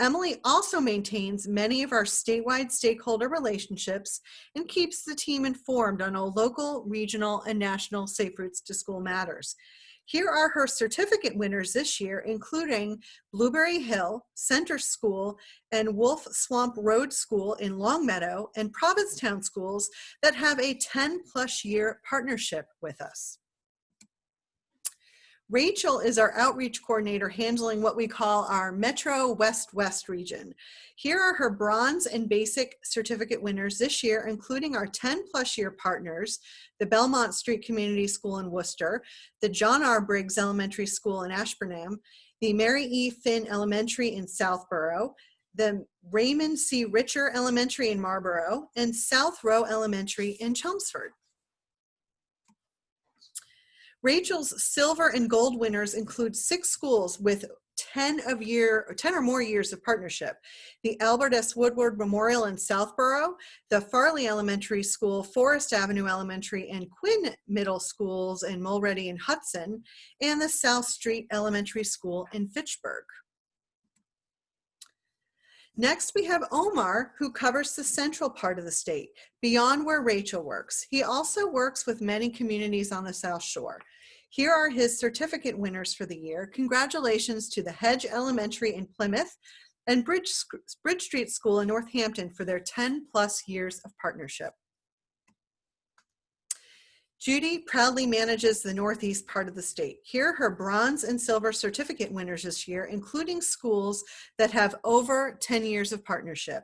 Emily also maintains many of our statewide stakeholder relationships and keeps the team informed on all local, regional, and national Safe Routes to School matters. Here are her certificate winners this year, including Blueberry Hill, Center School, and Wolf Swamp Road School in Longmeadow, and Provincetown schools that have a 10+ year partnership with us. Rachel is our outreach coordinator handling what we call our Metro West-West region. Here are her bronze and basic certificate winners this year, including our 10+ year partners, the Belmont Street Community School in Worcester, the John R. Briggs Elementary School in Ashburnham, the Mary E. Finn Elementary in Southborough, the Raymond C. Richer Elementary in Marlborough, and South Row Elementary in Chelmsford. Rachel's silver and gold winners include 6 schools with 10 or more years of partnership. The Albert S. Woodward Memorial in Southborough, the Farley Elementary School, Forest Avenue Elementary, and Quinn Middle Schools in Mulready and Hudson, and the South Street Elementary School in Fitchburg. Next, we have Omar, who covers the central part of the state, beyond where Rachel works. He also works with many communities on the South Shore. Here are his certificate winners for the year. Congratulations to the Hedge Elementary in Plymouth and Bridge Street School in Northampton for their 10+ years of partnership. Judy proudly manages the Northeast part of the state. Here are her bronze and silver certificate winners this year, including schools that have over 10 years of partnership.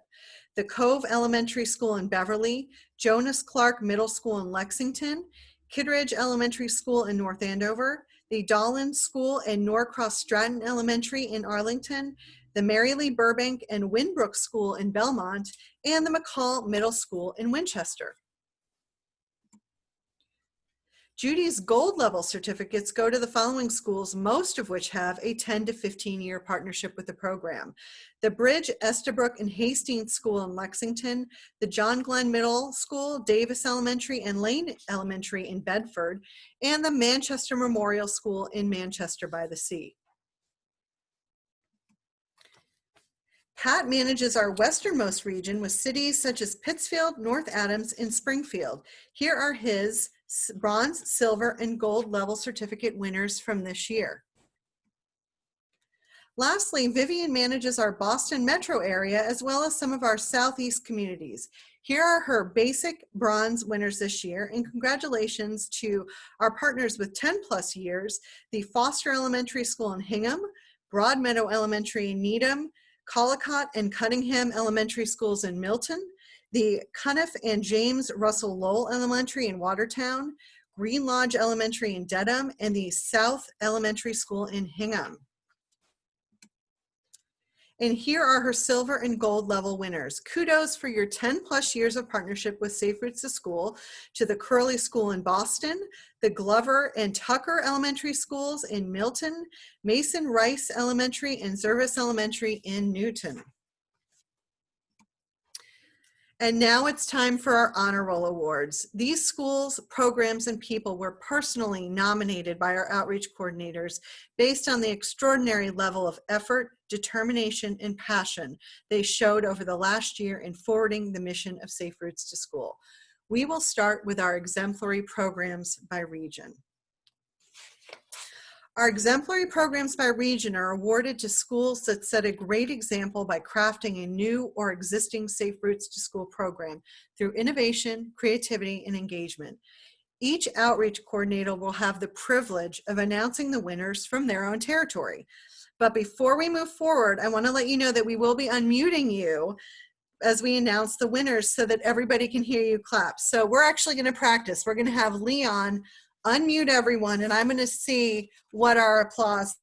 The Cove Elementary School in Beverly, Jonas Clark Middle School in Lexington, Kittredge Elementary School in North Andover, the Dolan School and Norcross Stratton Elementary in Arlington, the Mary Lee Burbank and Winbrook School in Belmont, and the McCall Middle School in Winchester. Judy's gold level certificates go to the following schools, most of which have a 10 to 15 year partnership with the program. The Bridge, Estabrook, and Hastings School in Lexington, the John Glenn Middle School, Davis Elementary, and Lane Elementary in Bedford, and the Manchester Memorial School in Manchester by the Sea. Pat manages our westernmost region with cities such as Pittsfield, North Adams, and Springfield. Here are his bronze, silver, and gold level certificate winners from this year. Lastly, Vivian manages our Boston metro area as well as some of our southeast communities. Here are her basic bronze winners this year, and congratulations to our partners with 10 plus years, the Foster Elementary School in Hingham, Broadmeadow Elementary in Needham, Collicott and Cunningham Elementary Schools in Milton, the Cuniff and James Russell Lowell Elementary in Watertown, Green Lodge Elementary in Dedham, and the South Elementary School in Hingham. And here are her silver and gold level winners. Kudos for your 10 plus years of partnership with Safe Routes to School to the Curley School in Boston, the Glover and Tucker Elementary Schools in Milton, Mason Rice Elementary and Zervis Elementary in Newton. And now it's time for our honor roll awards. These schools, programs, and people were personally nominated by our outreach coordinators based on the extraordinary level of effort, determination, and passion they showed over the last year in forwarding the mission of Safe Routes to School. We will start with our exemplary programs by region. Our exemplary programs by region are awarded to schools that set a great example by crafting a new or existing Safe Routes to School program through innovation, creativity, and engagement. Each outreach coordinator will have the privilege of announcing the winners from their own territory. But before we move forward, I want to let you know that we will be unmuting you as we announce the winners so that everybody can hear you clap. So we're actually going to practice. We're going to have Leon unmute everyone, and I'm going to see what our applause.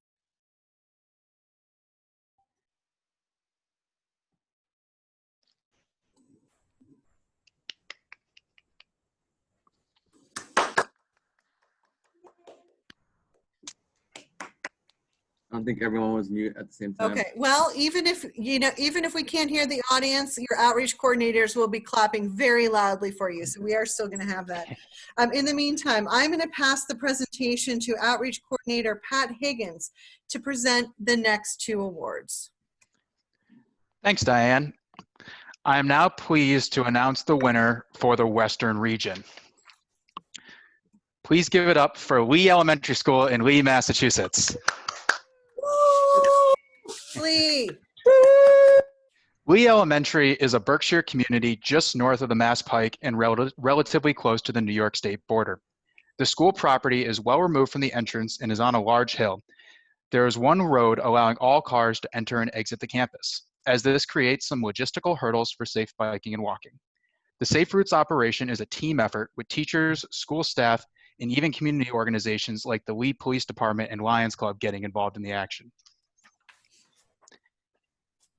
I don't think everyone was mute at the same time. Okay, well, even if we can't hear the audience, your outreach coordinators will be clapping very loudly for you. So we are still going to have that. In the meantime, I'm going to pass the presentation to outreach coordinator Pat Higgins to present the next two awards. Thanks, Diane. I am now pleased to announce the winner for the Western region. Please give it up for Lee Elementary School in Lee, Massachusetts. Lee. Lee Elementary is a Berkshire community just north of the Mass Pike and relatively close to the New York State border. The school property is well removed from the entrance and is on a large hill. There is one road allowing all cars to enter and exit the campus, as this creates some logistical hurdles for safe biking and walking. The Safe Routes operation is a team effort with teachers, school staff, and even community organizations like the Lee Police Department and Lions Club getting involved in the action.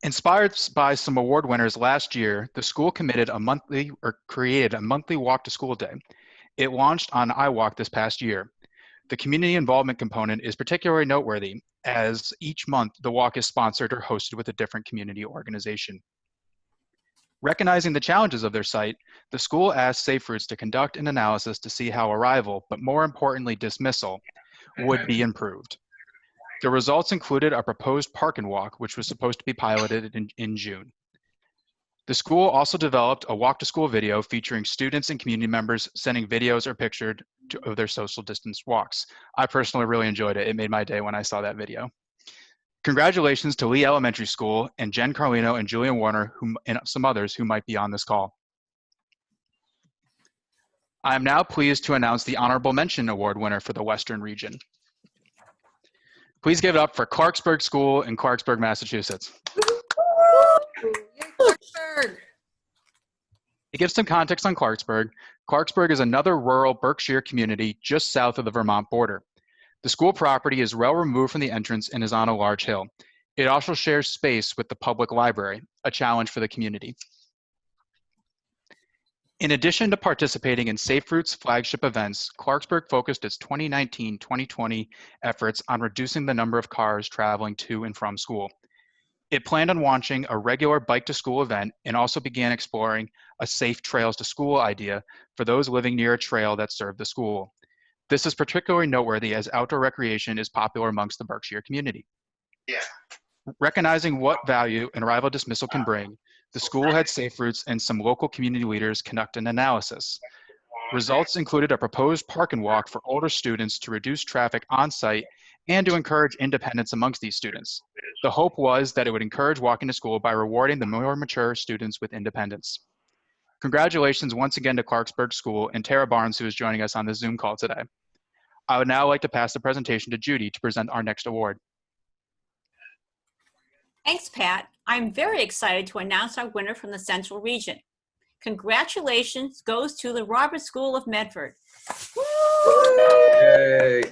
Inspired by some award winners last year, the school created a monthly walk to school day. It launched on iWalk this past year. The community involvement component is particularly noteworthy, as each month the walk is sponsored or hosted with a different community organization. Recognizing the challenges of their site, the school asked Safe Routes to conduct an analysis to see how arrival, but more importantly dismissal, would be improved. The results included a proposed park and walk, which was supposed to be piloted in June. The school also developed a walk to school video featuring students and community members sending videos or pictures of their social distance walks. I personally really enjoyed it. It made my day when I saw that video. Congratulations to Lee Elementary School and Jen Carlino and Julian Warner and some others who might be on this call. I am now pleased to announce the Honorable Mention Award winner for the Western region. Please give it up for Clarksburg School in Clarksburg, Massachusetts. Clarksburg. To give some context on Clarksburg, Clarksburg is another rural Berkshire community just south of the Vermont border. The school property is well removed from the entrance and is on a large hill. It also shares space with the public library, a challenge for the community. In addition to participating in Safe Routes flagship events, Clarksburg focused its 2019-2020 efforts on reducing the number of cars traveling to and from school. It planned on launching a regular bike to school event and also began exploring a safe trails to school idea for those living near a trail that served the school. This is particularly noteworthy as outdoor recreation is popular amongst the Berkshire community. Recognizing what value an arrival dismissal can bring, the school had Safe Routes and some local community leaders conduct an analysis. Results included a proposed park and walk for older students to reduce traffic on site and to encourage independence amongst these students. The hope was that it would encourage walking to school by rewarding the more mature students with independence. Congratulations once again to Clarksburg School and Tara Barnes, who is joining us on this Zoom call today. I would now like to pass the presentation to Judy to present our next award. Thanks, Pat. I'm very excited to announce our winner from the Central Region. Congratulations goes to the Roberts School of Medford. Yay.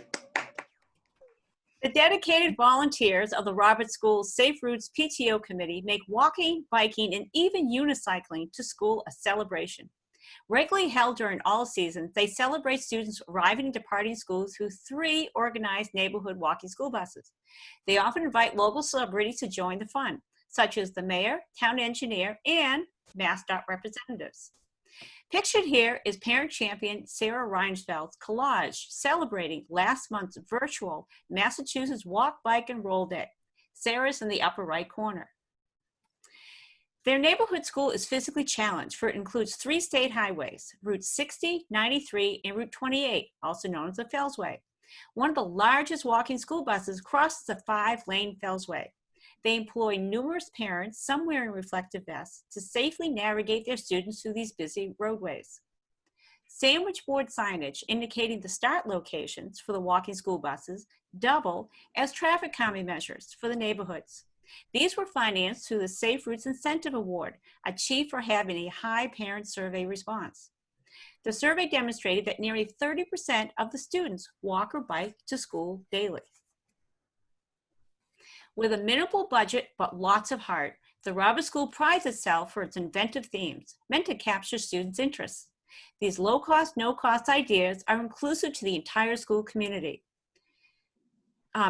The dedicated volunteers of the Roberts School's Safe Routes PTO committee make walking, biking, and even unicycling to school a celebration. Regularly held during all seasons, they celebrate students arriving and departing school through 3 organized neighborhood walking school buses. They often invite local celebrities to join the fun, such as the mayor, town engineer, and MassDOT representatives. Pictured here is parent champion Sarah Reinsfeld's collage celebrating last month's virtual Massachusetts Walk, Bike, and Roll Day. Sarah's in the upper right corner. Their neighborhood school is physically challenged, for it includes 3 state highways, Route 60, 93, and Route 28, also known as the Fellsway. One of the largest walking school buses crosses a 5-lane Fellsway. They employ numerous parents, some wearing reflective vests, to safely navigate their students through these busy roadways. Sandwich board signage indicating the start locations for the walking school buses double as traffic calming measures for the neighborhoods. These were financed through the Safe Routes Incentive Award, achieved for having a high parent survey response. The survey demonstrated that nearly 30% of the students walk or bike to school daily. With a minimal budget but lots of heart, the Roberts School prides itself for its inventive themes, meant to capture students' interests. These low-cost, no-cost ideas are inclusive to the entire school community.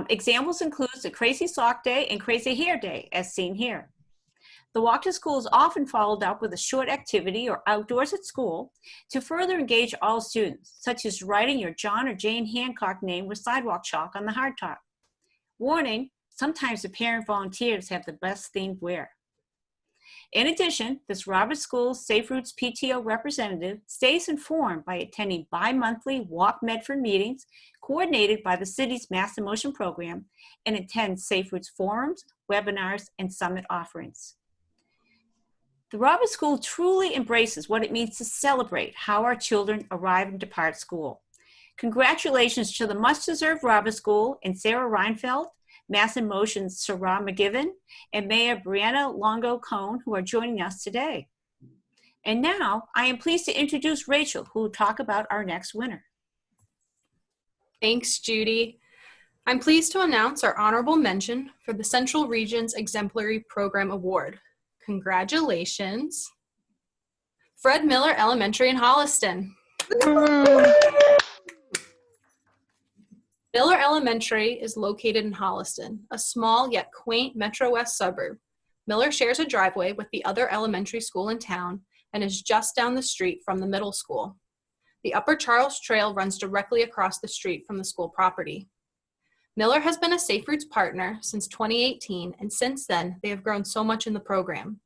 Examples include the Crazy Sock Day and Crazy Hair Day, as seen here. The walk to school is often followed up with a short activity or outdoors at school to further engage all students, such as writing your John or Jane Hancock name with sidewalk chalk on the hardtop. Warning, sometimes the parent volunteers have the best themed wear. In addition, this Roberts School Safe Routes PTO representative stays informed by attending bi-monthly Walk Medford meetings coordinated by the city's Mass in Motion program and attends Safe Routes forums, webinars, and summit offerings. The Roberts School truly embraces what it means to celebrate how our children arrive and depart school. Congratulations to the much-deserved Roberts School and Sarah Reinfeld, Mass in Motion's Sarah McGivern, and Mayor Brianna Longo-Cohn, who are joining us today. And now, I am pleased to introduce Rachel, who will talk about our next winner. Thanks, Judy. I'm pleased to announce our honorable mention for the Central Region's Exemplary Program Award. Congratulations, Fred Miller Elementary in Holliston. Miller Elementary is located in Holliston, a small yet quaint Metro West suburb. Miller shares a driveway with the other elementary school in town and is just down the street from the middle school. The Upper Charles Trail runs directly across the street from the school property. Miller has been a Safe Routes partner since 2018, and since then, they have grown so much in the program.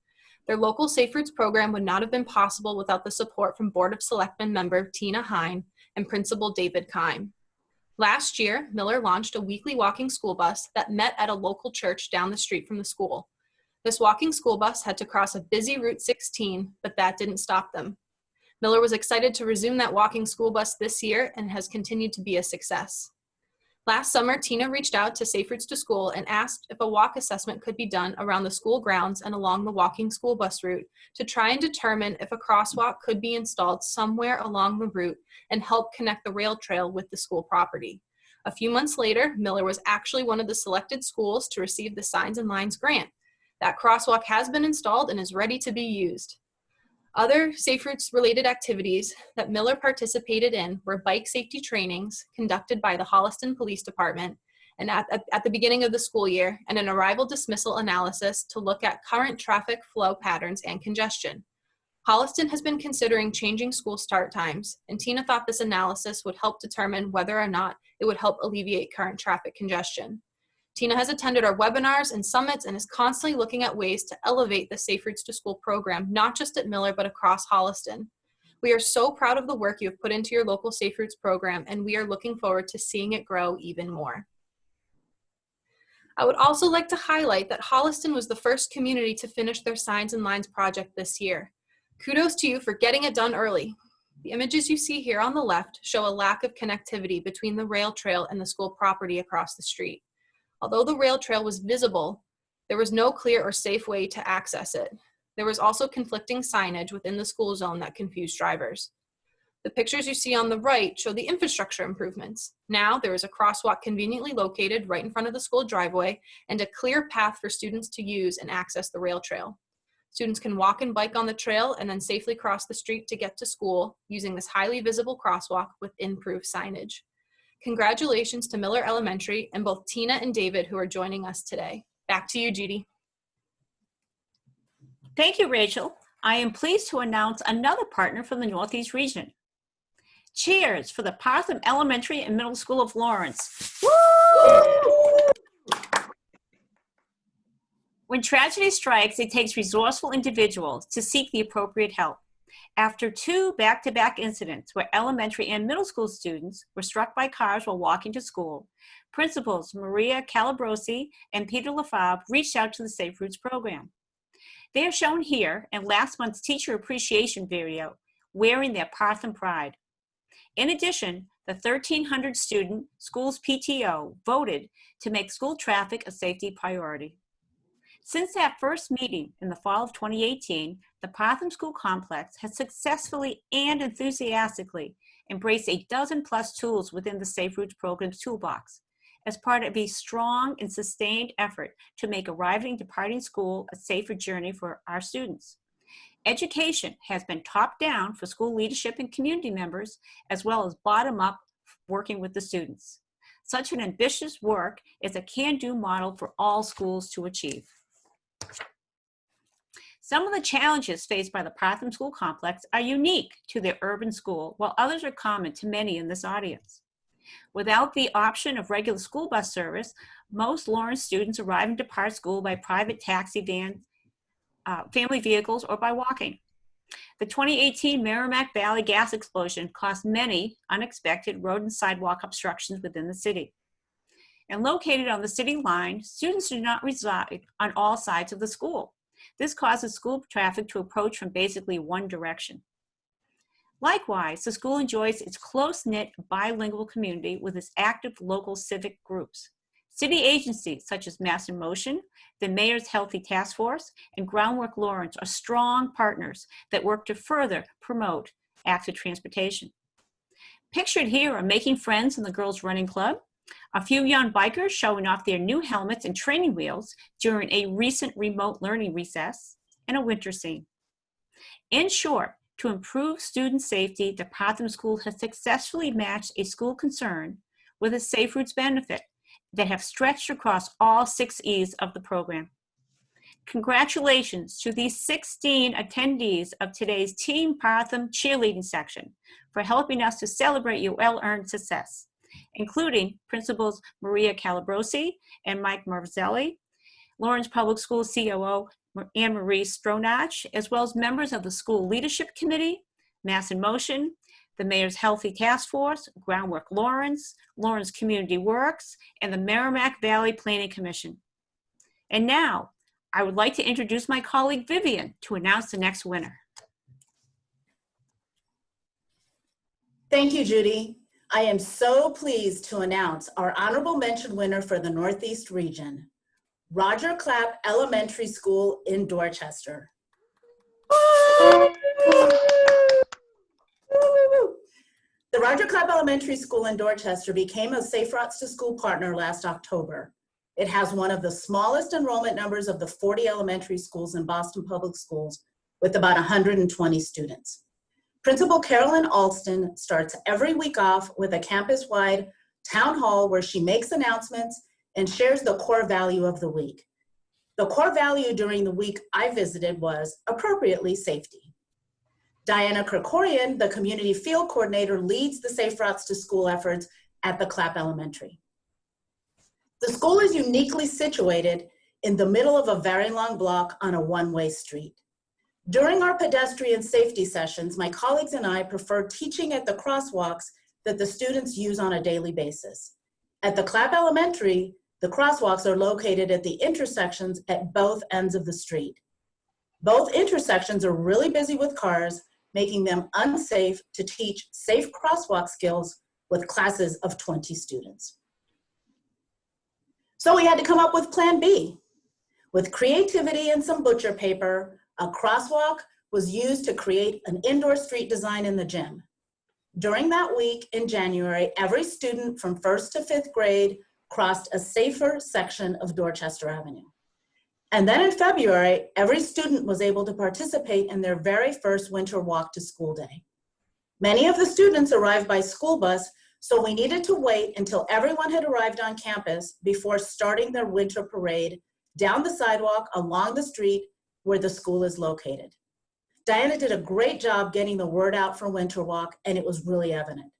Their local Safe Routes program would not have been possible without the support from Board of Selectmen member Tina Hine and Principal David Kime. Last year, Miller launched a weekly walking school bus that met at a local church down the street from the school. This walking school bus had to cross a busy Route 16, but that didn't stop them. Miller was excited to resume that walking school bus this year and has continued to be a success. Last summer, Tina reached out to Safe Routes to School and asked if a walk assessment could be done around the school grounds and along the walking school bus route to try and determine if a crosswalk could be installed somewhere along the route and help connect the rail trail with the school property. A few months later, Miller was actually one of the selected schools to receive the Signs and Lines grant. That crosswalk has been installed and is ready to be used. Other Safe Routes related activities that Miller participated in were bike safety trainings conducted by the Holliston Police Department and at the beginning of the school year, and an arrival dismissal analysis to look at current traffic flow patterns and congestion. Holliston has been considering changing school start times, and Tina thought this analysis would help determine whether or not it would help alleviate current traffic congestion. Tina has attended our webinars and summits and is constantly looking at ways to elevate the Safe Routes to School program, not just at Miller, but across Holliston. We are so proud of the work you have put into your local Safe Routes program, and we are looking forward to seeing it grow even more. I would also like to highlight that Holliston was the first community to finish their Signs and Lines project this year. Kudos to you for getting it done early. The images you see here on the left show a lack of connectivity between the rail trail and the school property across the street. Although the rail trail was visible, there was no clear or safe way to access it. There was also conflicting signage within the school zone that confused drivers. The pictures you see on the right show the infrastructure improvements. Now there is a crosswalk conveniently located right in front of the school driveway and a clear path for students to use and access the rail trail. Students can walk and bike on the trail and then safely cross the street to get to school using this highly visible crosswalk with improved signage. Congratulations to Miller Elementary and both Tina and David who are joining us today. Back to you, Judy. Thank you, Rachel. I am pleased to announce another partner from the Northeast region. Cheers for the Partham Elementary and Middle School of Lawrence. Woo! When tragedy strikes, it takes resourceful individuals to seek the appropriate help. After 2 back-to-back incidents where elementary and middle school students were struck by cars while walking to school, principals Maria Calabrosi and Peter Lefebvre reached out to the Safe Routes program. They are shown here in last month's teacher appreciation video, wearing their Partham pride. In addition, the 1,300 student school's PTO voted to make school traffic a safety priority. Since that first meeting in the fall of 2018, the Partham School Complex has successfully and enthusiastically embraced a dozen-plus tools within the Safe Routes program's toolbox as part of a strong and sustained effort to make arriving and departing school a safer journey for our students. Education has been top-down for school leadership and community members, as well as bottom-up working with the students. Such an ambitious work is a can-do model for all schools to achieve. Some of the challenges faced by the Partham School Complex are unique to the urban school, while others are common to many in this audience. Without the option of regular school bus service, most Lawrence students arrive and depart school by private taxi vans, family vehicles, or by walking. The 2018 Merrimack Valley gas explosion caused many unexpected road and sidewalk obstructions within the city. And located on the city line, students do not reside on all sides of the school. This causes school traffic to approach from basically one direction. Likewise, the school enjoys its close-knit bilingual community with its active local civic groups. City agencies such as Mass in Motion, the Mayor's Healthy Task Force, and Groundwork Lawrence are strong partners that work to further promote active transportation. Pictured here are making friends in the Girls Running Club, a few young bikers showing off their new helmets and training wheels during a recent remote learning recess, and a winter scene. In short, to improve student safety, the Partham School has successfully matched a school concern with a Safe Routes benefit that have stretched across all 6 E's of the program. Congratulations to these 16 attendees of today's Team Partham cheerleading section for helping us to celebrate your well-earned success, including Principals Maria Calabrosi and Mike Marzelli, Lawrence Public Schools COO Anne Marie Stronach, as well as members of the School Leadership Committee, Mass in Motion, the Mayor's Healthy Task Force, Groundwork Lawrence, Lawrence Community Works, and the Merrimack Valley Planning Commission. And now, I would like to introduce my colleague Vivian to announce the next winner. Thank you, Judy. I am so pleased to announce our honorable mention winner for the Northeast region, Roger Clapp Elementary School in Dorchester. The Roger Clapp Elementary School in Dorchester became a Safe Routes to School partner last October. It has one of the smallest enrollment numbers of the 40 elementary schools in Boston Public Schools, with about 120 students. Principal Carolyn Alston starts every week off with a campus-wide town hall where she makes announcements and shares the core value of the week. The core value during the week I visited was, appropriately, safety. Diana Krikorian, the community field coordinator, leads the Safe Routes to School efforts at the Clapp Elementary. The school is uniquely situated in the middle of a very long block on a one-way street. During our pedestrian safety sessions, my colleagues and I prefer teaching at the crosswalks that the students use on a daily basis. At the Clapp Elementary, the crosswalks are located at the intersections at both ends of the street. Both intersections are really busy with cars, making them unsafe to teach safe crosswalk skills with classes of 20 students. So we had to come up with Plan B. With creativity and some butcher paper, a crosswalk was used to create an indoor street design in the gym. During that week in January, every student from 1st to 5th grade crossed a safer section of Dorchester Avenue. And then in February, every student was able to participate in their very first winter walk to school day. Many of the students arrived by school bus, so we needed to wait until everyone had arrived on campus before starting their winter parade down the sidewalk along the street where the school is located. Diana did a great job getting the word out for Winter Walk, and it was really evident.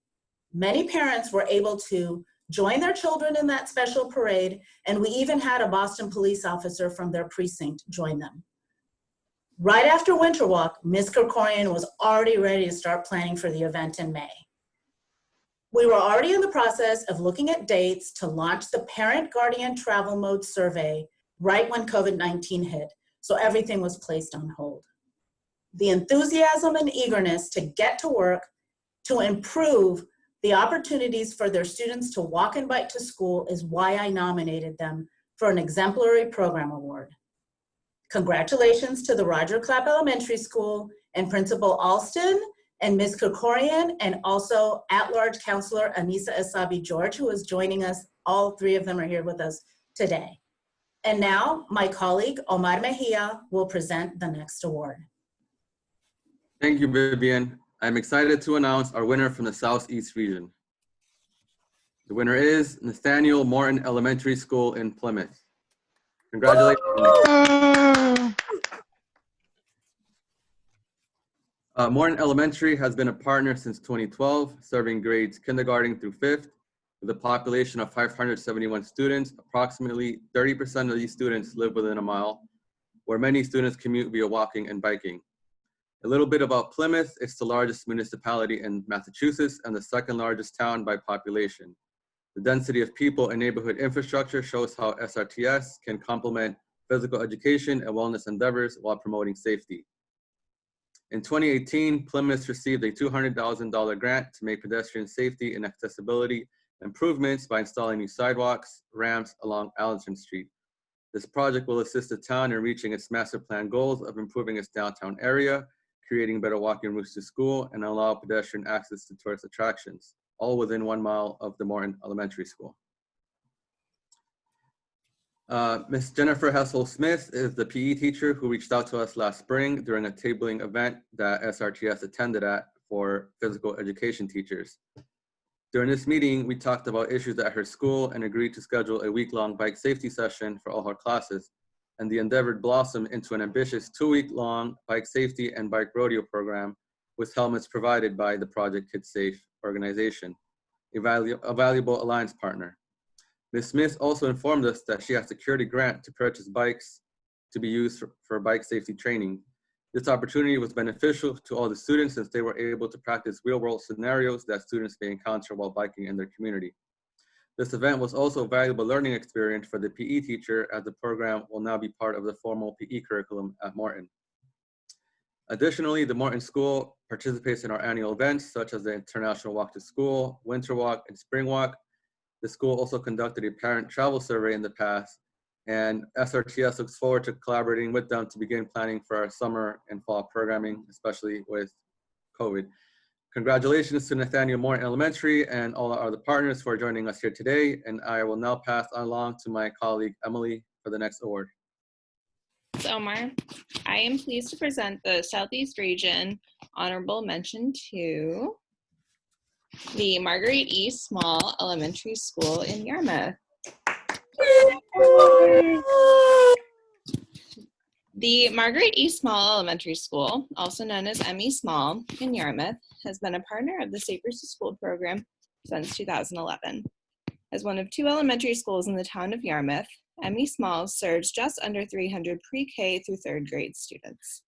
Many parents were able to join their children in that special parade, and we even had a Boston police officer from their precinct join them. Right after Winter Walk, Ms. Krikorian was already ready to start planning for the event in May. We were already in the process of looking at dates to launch the Parent Guardian Travel Mode Survey right when COVID-19 hit, so everything was placed on hold. The enthusiasm and eagerness to get to work to improve the opportunities for their students to walk and bike to school is why I nominated them for an Exemplary Program Award. Congratulations to the Roger Clapp Elementary School and Principal Alston and Ms. Krikorian, and also at-large counselor Anissa Asabi George, who is joining us. All three of them are here with us today. And now my colleague Omar Mejia will present the next award. Thank you, Vivian. I'm excited to announce our winner from the Southeast region. The winner is Nathaniel Morton Elementary School in Plymouth. Congratulations. Morton Elementary has been a partner since 2012, serving grades kindergarten through 5th. With a population of 571 students, approximately 30% of these students live within a mile, where many students commute via walking and biking. A little bit about Plymouth. It's the largest municipality in Massachusetts and the second largest town by population. The density of people and neighborhood infrastructure shows how SRTS can complement physical education and wellness endeavors while promoting safety. In 2018, Plymouth received a $200,000 grant to make pedestrian safety and accessibility improvements by installing new sidewalks, ramps along Allenton Street. This project will assist the town in reaching its master plan goals of improving its downtown area, creating better walking routes to school, and allow pedestrian access to tourist attractions, all within 1 mile of the Morton Elementary School. Ms. Jennifer Hessel-Smith is the PE teacher who reached out to us last spring during a tabling event that SRTS attended at for physical education teachers. During this meeting, we talked about issues at her school and agreed to schedule a week-long bike safety session for all her classes, and the endeavor blossomed into an ambitious 2-week-long bike safety and bike rodeo program with helmets provided by the Project Kids Safe organization, a valuable alliance partner. Ms. Smith also informed us that she has secured a grant to purchase bikes to be used for bike safety training. This opportunity was beneficial to all the students since they were able to practice real-world scenarios that students may encounter while biking in their community. This event was also a valuable learning experience for the PE teacher, as the program will now be part of the formal PE curriculum at Morton. Additionally, the Morton School participates in our annual events, such as the International Walk to School, Winter Walk, and Spring Walk. The school also conducted a parent travel survey in the past, and SRTS looks forward to collaborating with them to begin planning for our summer and fall programming, especially with COVID. Congratulations to Nathaniel Morton Elementary and all our other partners for joining us here today. And I will now pass along to my colleague, Emily, for the next award. Thanks, Omar. I am pleased to present the Southeast Region Honorable Mention to the Marguerite E. Small Elementary School in Yarmouth. The Marguerite E. Small Elementary School, also known as M.E. Small in Yarmouth, has been a partner of the Safe Routes to School program since 2011. As one of 2 elementary schools in the town of Yarmouth, Emmy Small serves just under 300 pre-K through 3rd grade students.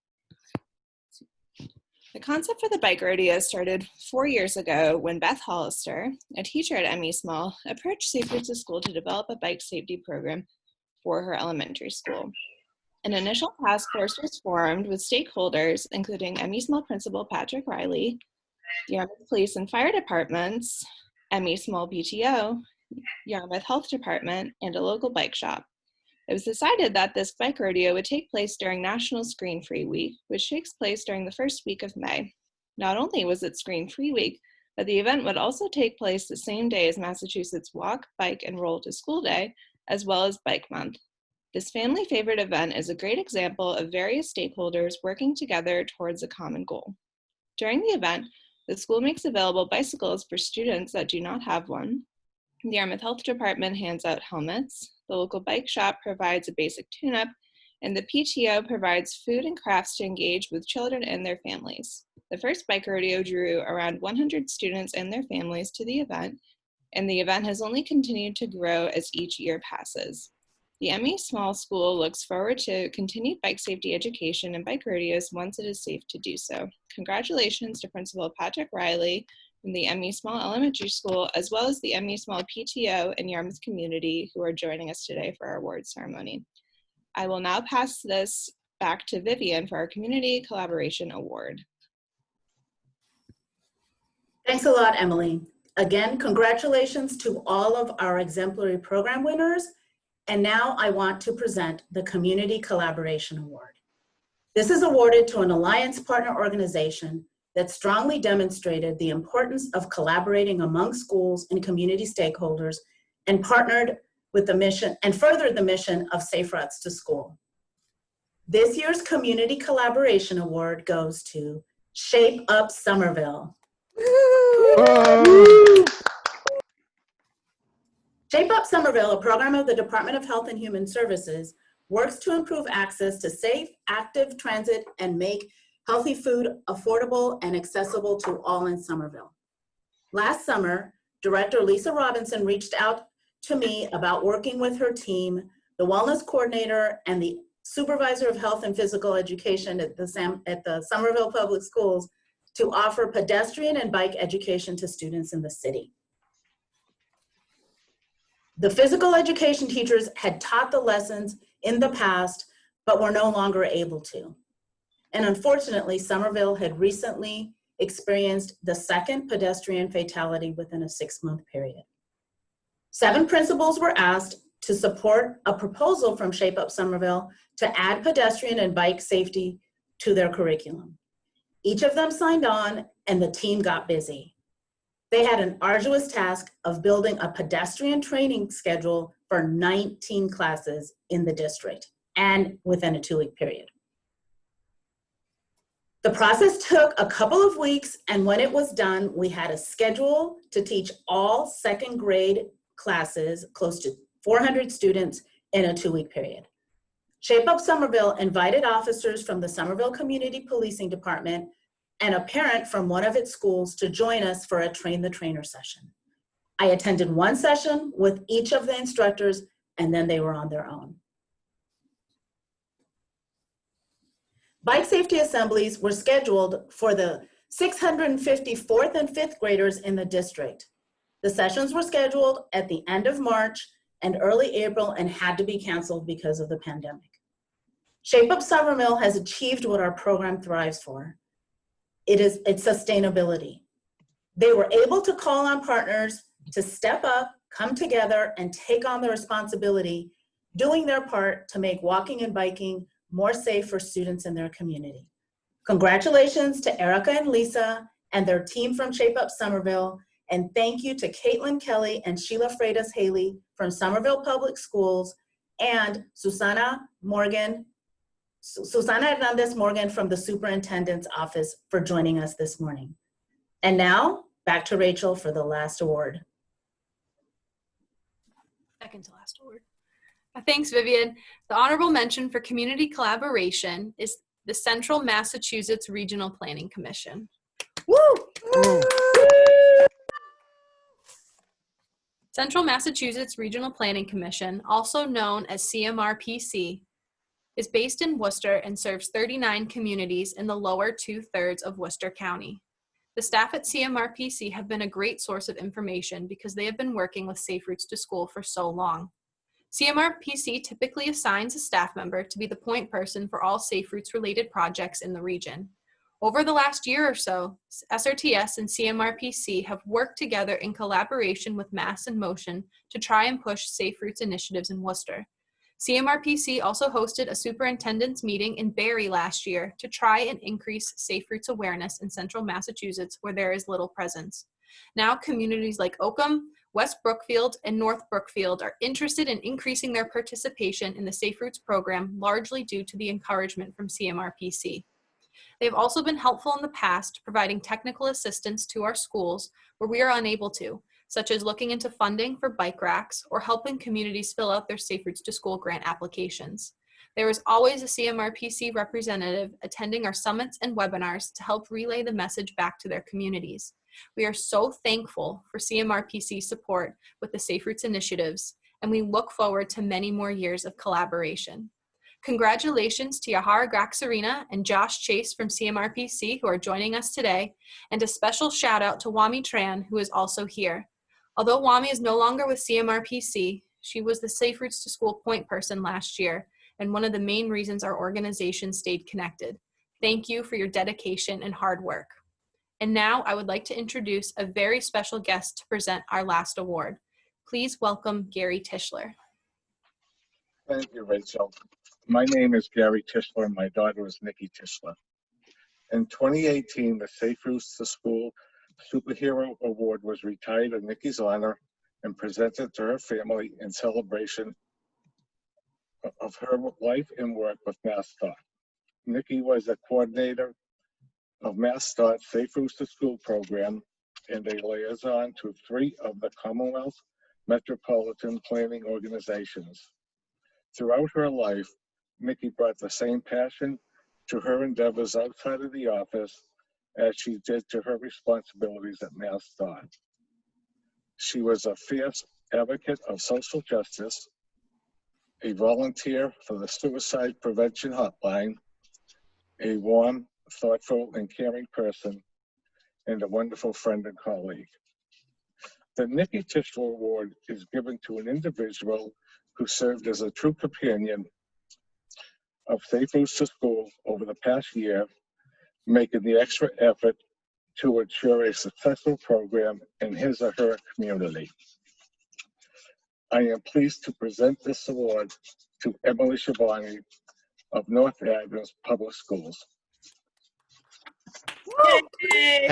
The concept for the bike rodeo started 4 years ago when Beth Hollister, a teacher at Emmy Small, approached Safe Routes to School to develop a bike safety program for her elementary school. An initial task force was formed with stakeholders, including Emmy Small Principal Patrick Riley, the Yarmouth Police and Fire Departments, Emmy Small PTO, Yarmouth Health Department, and a local bike shop. It was decided that this bike rodeo would take place during National Screen Free Week, which takes place during the first week of May. Not only was it Screen Free Week, but the event would also take place the same day as Massachusetts Walk, Bike, and Roll to School Day, as well as Bike Month. This family favorite event is a great example of various stakeholders working together towards a common goal. During the event, the school makes available bicycles for students that do not have one. The Yarmouth Health Department hands out helmets. The local bike shop provides a basic tune-up, and the PTO provides food and crafts to engage with children and their families. The first bike rodeo drew around 100 students and their families to the event, and the event has only continued to grow as each year passes. The Emmy Small School looks forward to continued bike safety education and bike rodeos once it is safe to do so. Congratulations to Principal Patrick Riley from the Emmy Small Elementary School, as well as the Emmy Small PTO and Yarmouth community who are joining us today for our award ceremony. I will now pass this back to Vivian for our Community Collaboration Award. Thanks a lot, Emily. Again, congratulations to all of our Exemplary Program winners. And now I want to present the Community Collaboration Award. This is awarded to an Alliance partner organization that strongly demonstrated the importance of collaborating among schools and community stakeholders and partnered with the mission and furthered the mission of Safe Routes to School. This year's Community Collaboration Award goes to Shape Up Somerville. Shape Up Somerville, a program of the Department of Health and Human Services, works to improve access to safe, active transit and make healthy food affordable and accessible to all in Somerville. Last summer, Director Lisa Robinson reached out to me about working with her team, the wellness coordinator, and the supervisor of health and physical education at the Somerville Public Schools to offer pedestrian and bike education to students in the city. The physical education teachers had taught the lessons in the past, but were no longer able to. And unfortunately, Somerville had recently experienced the second pedestrian fatality within a 6-month period. 7 principals were asked to support a proposal from Shape Up Somerville to add pedestrian and bike safety to their curriculum. Each of them signed on, and the team got busy. They had an arduous task of building a pedestrian training schedule for 19 classes in the district and within a 2-week period. The process took a couple of weeks, and when it was done, we had a schedule to teach all 2nd grade classes, close to 400 students in a 2-week period. Shape Up Somerville invited officers from the Somerville Community Policing Department and a parent from one of its schools to join us for a Train the Trainer session. I attended one session with each of the instructors, and then they were on their own. Bike safety assemblies were scheduled for the 650 4th and 5th graders in the district. The sessions were scheduled at the end of March and early April and had to be canceled because of the pandemic. Shape Up Somerville has achieved what our program thrives for. It's sustainability. They were able to call on partners to step up, come together, and take on the responsibility, doing their part to make walking and biking more safe for students in their community. Congratulations to Erica and Lisa and their team from Shape Up Somerville, and thank you to Caitlin Kelly and Sheila Freitas Haley from Somerville Public Schools and Susana Hernandez Morgan from the Superintendent's Office for joining us this morning. And now, back to Rachel for the last award. Second to last award. Thanks, Vivian. The honorable mention for community collaboration is the Central Massachusetts Regional Planning Commission. Woo! Central Massachusetts Regional Planning Commission, also known as CMRPC, is based in Worcester and serves 39 communities in the lower 2/3 of Worcester County. The staff at CMRPC have been a great source of information because they have been working with Safe Routes to School for so long. CMRPC typically assigns a staff member to be the point person for all Safe Routes related projects in the region. Over the last year or so, SRTS and CMRPC have worked together in collaboration with Mass in Motion to try and push Safe Routes initiatives in Worcester. CMRPC also hosted a superintendent's meeting in Barre last year to try and increase Safe Routes awareness in central Massachusetts where there is little presence. Now communities like Oakham, West Brookfield, and North Brookfield are interested in increasing their participation in the Safe Routes program, largely due to the encouragement from CMRPC. They've also been helpful in the past, providing technical assistance to our schools where we are unable to, such as looking into funding for bike racks or helping communities fill out their Safe Routes to School grant applications. There is always a CMRPC representative attending our summits and webinars to help relay the message back to their communities. We are so thankful for CMRPC's support with the Safe Routes initiatives, and we look forward to many more years of collaboration. Congratulations to Yahara Graxarina and Josh Chase from CMRPC who are joining us today, and a special shout out to Wami Tran, who is also here. Although Wami is no longer with CMRPC, she was the Safe Routes to School point person last year, and one of the main reasons our organization stayed connected. Thank you for your dedication and hard work. And now I would like to introduce a very special guest to present our last award. Please welcome Gary Tischler. Thank you, Rachel. My name is Gary Tischler and my daughter is Nikki Tischler. In 2018, the Safe Routes to School Superhero Award was retired in Nikki's honor and presented to her family in celebration of her life and work with MassDOT. Nikki was a coordinator of MassDOT's Safe Routes to School program and a liaison to 3 of the Commonwealth Metropolitan Planning Organizations. Throughout her life, Nikki brought the same passion to her endeavors outside of the office as she did to her responsibilities at MassDOT. She was a fierce advocate of social justice, a volunteer for the Suicide Prevention Hotline, a warm, thoughtful, and caring person, and a wonderful friend and colleague. The Nikki Tischler Award is given to an individual who served as a true companion of Safe Routes to School over the past year, making the extra effort to ensure a successful program in his or her community. I am pleased to present this award to Emily Shabani of North Adams Public Schools. Hey.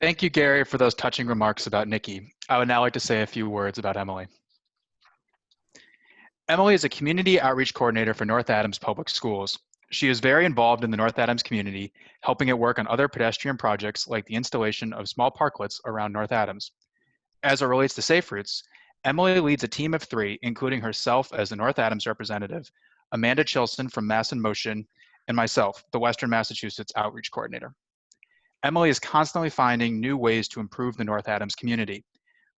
Thank you, Gary, for those touching remarks about Nikki. I would now like to say a few words about Emily. Emily is a community outreach coordinator for North Adams Public Schools. She is very involved in the North Adams community, helping it work on other pedestrian projects like the installation of small parklets around North Adams. As it relates to Safe Routes, Emily leads a team of 3, including herself as the North Adams representative, Amanda Chilson from Mass in Motion, and myself, the Western Massachusetts Outreach Coordinator. Emily is constantly finding new ways to improve the North Adams community.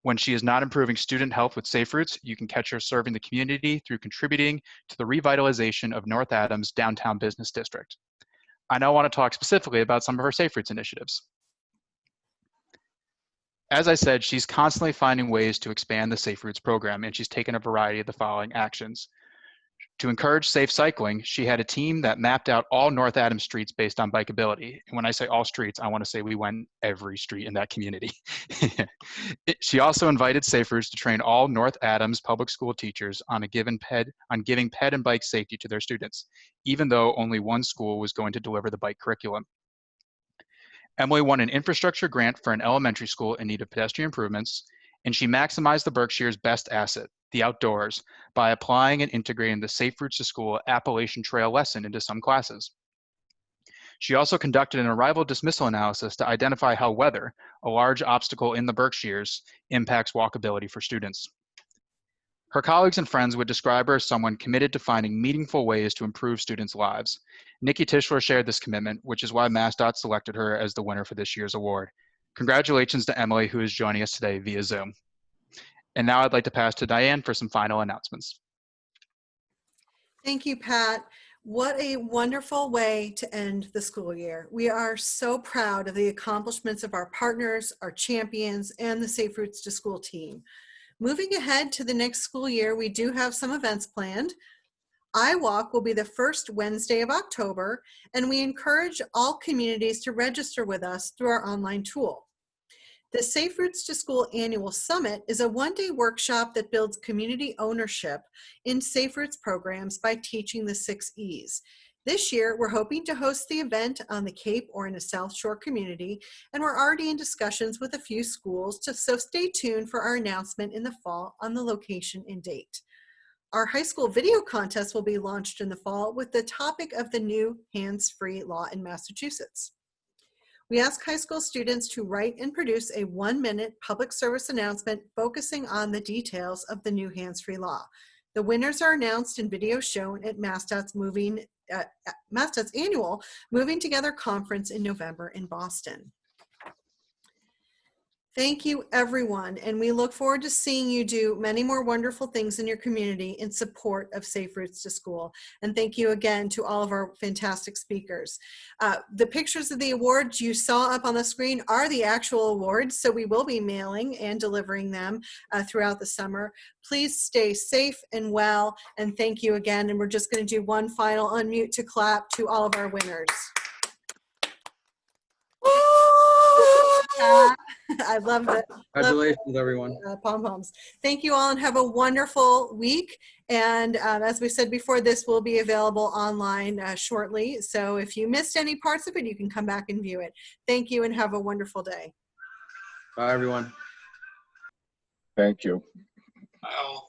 When she is not improving student health with Safe Routes, you can catch her serving the community through contributing to the revitalization of North Adams Downtown Business District. I now want to talk specifically about some of her Safe Routes initiatives. As I said, she's constantly finding ways to expand the Safe Routes program, and she's taken a variety of the following actions. To encourage safe cycling, she had a team that mapped out all North Adams streets based on bikeability. And when I say all streets, I want to say we went every street in that community. She also invited Safe Routes to train all North Adams public school teachers on giving ped and bike safety to their students, even though only one school was going to deliver the bike curriculum. Emily won an infrastructure grant for an elementary school in need of pedestrian improvements, and she maximized the Berkshire's best asset, the outdoors, by applying and integrating the Safe Routes to School Appalachian Trail lesson into some classes. She also conducted an arrival dismissal analysis to identify how weather, a large obstacle in the Berkshires, impacts walkability for students. Her colleagues and friends would describe her as someone committed to finding meaningful ways to improve students' lives. Nikki Tischler shared this commitment, which is why MassDOT selected her as the winner for this year's award. Congratulations to Emily, who is joining us today via Zoom. And now I'd like to pass to Diane for some final announcements. Thank you, Pat. What a wonderful way to end the school year. We are so proud of the accomplishments of our partners, our champions, and the Safe Routes to School team. Moving ahead to the next school year, we do have some events planned. iWalk will be the first Wednesday of October, and we encourage all communities to register with us through our online tool. The Safe Routes to School Annual Summit is a one-day workshop that builds community ownership in Safe Routes programs by teaching the 6 E's. This year, we're hoping to host the event on the Cape or in a South Shore community, and we're already in discussions with a few schools, so stay tuned for our announcement in the fall on the location and date. Our high school video contest will be launched in the fall with the topic of the new hands-free law in Massachusetts. We ask high school students to write and produce a 1-minute public service announcement focusing on the details of the new hands-free law. The winners are announced in videos shown at MassDOT's annual Moving Together conference in November in Boston. Thank you, everyone, and we look forward to seeing you do many more wonderful things in your community in support of Safe Routes to School. And thank you again to all of our fantastic speakers. The pictures of the awards you saw up on the screen are the actual awards, so we will be mailing and delivering them throughout the summer. Please stay safe and well, and thank you again. And we're just going to do one final unmute to clap to all of our winners. I love it. Congratulations, everyone. Pom-poms. Thank you all and have a wonderful week. And as we said before, this will be available online shortly. So if you missed any parts of it, you can come back and view it. Thank you and have a wonderful day. Bye, everyone. Thank you. Bye all.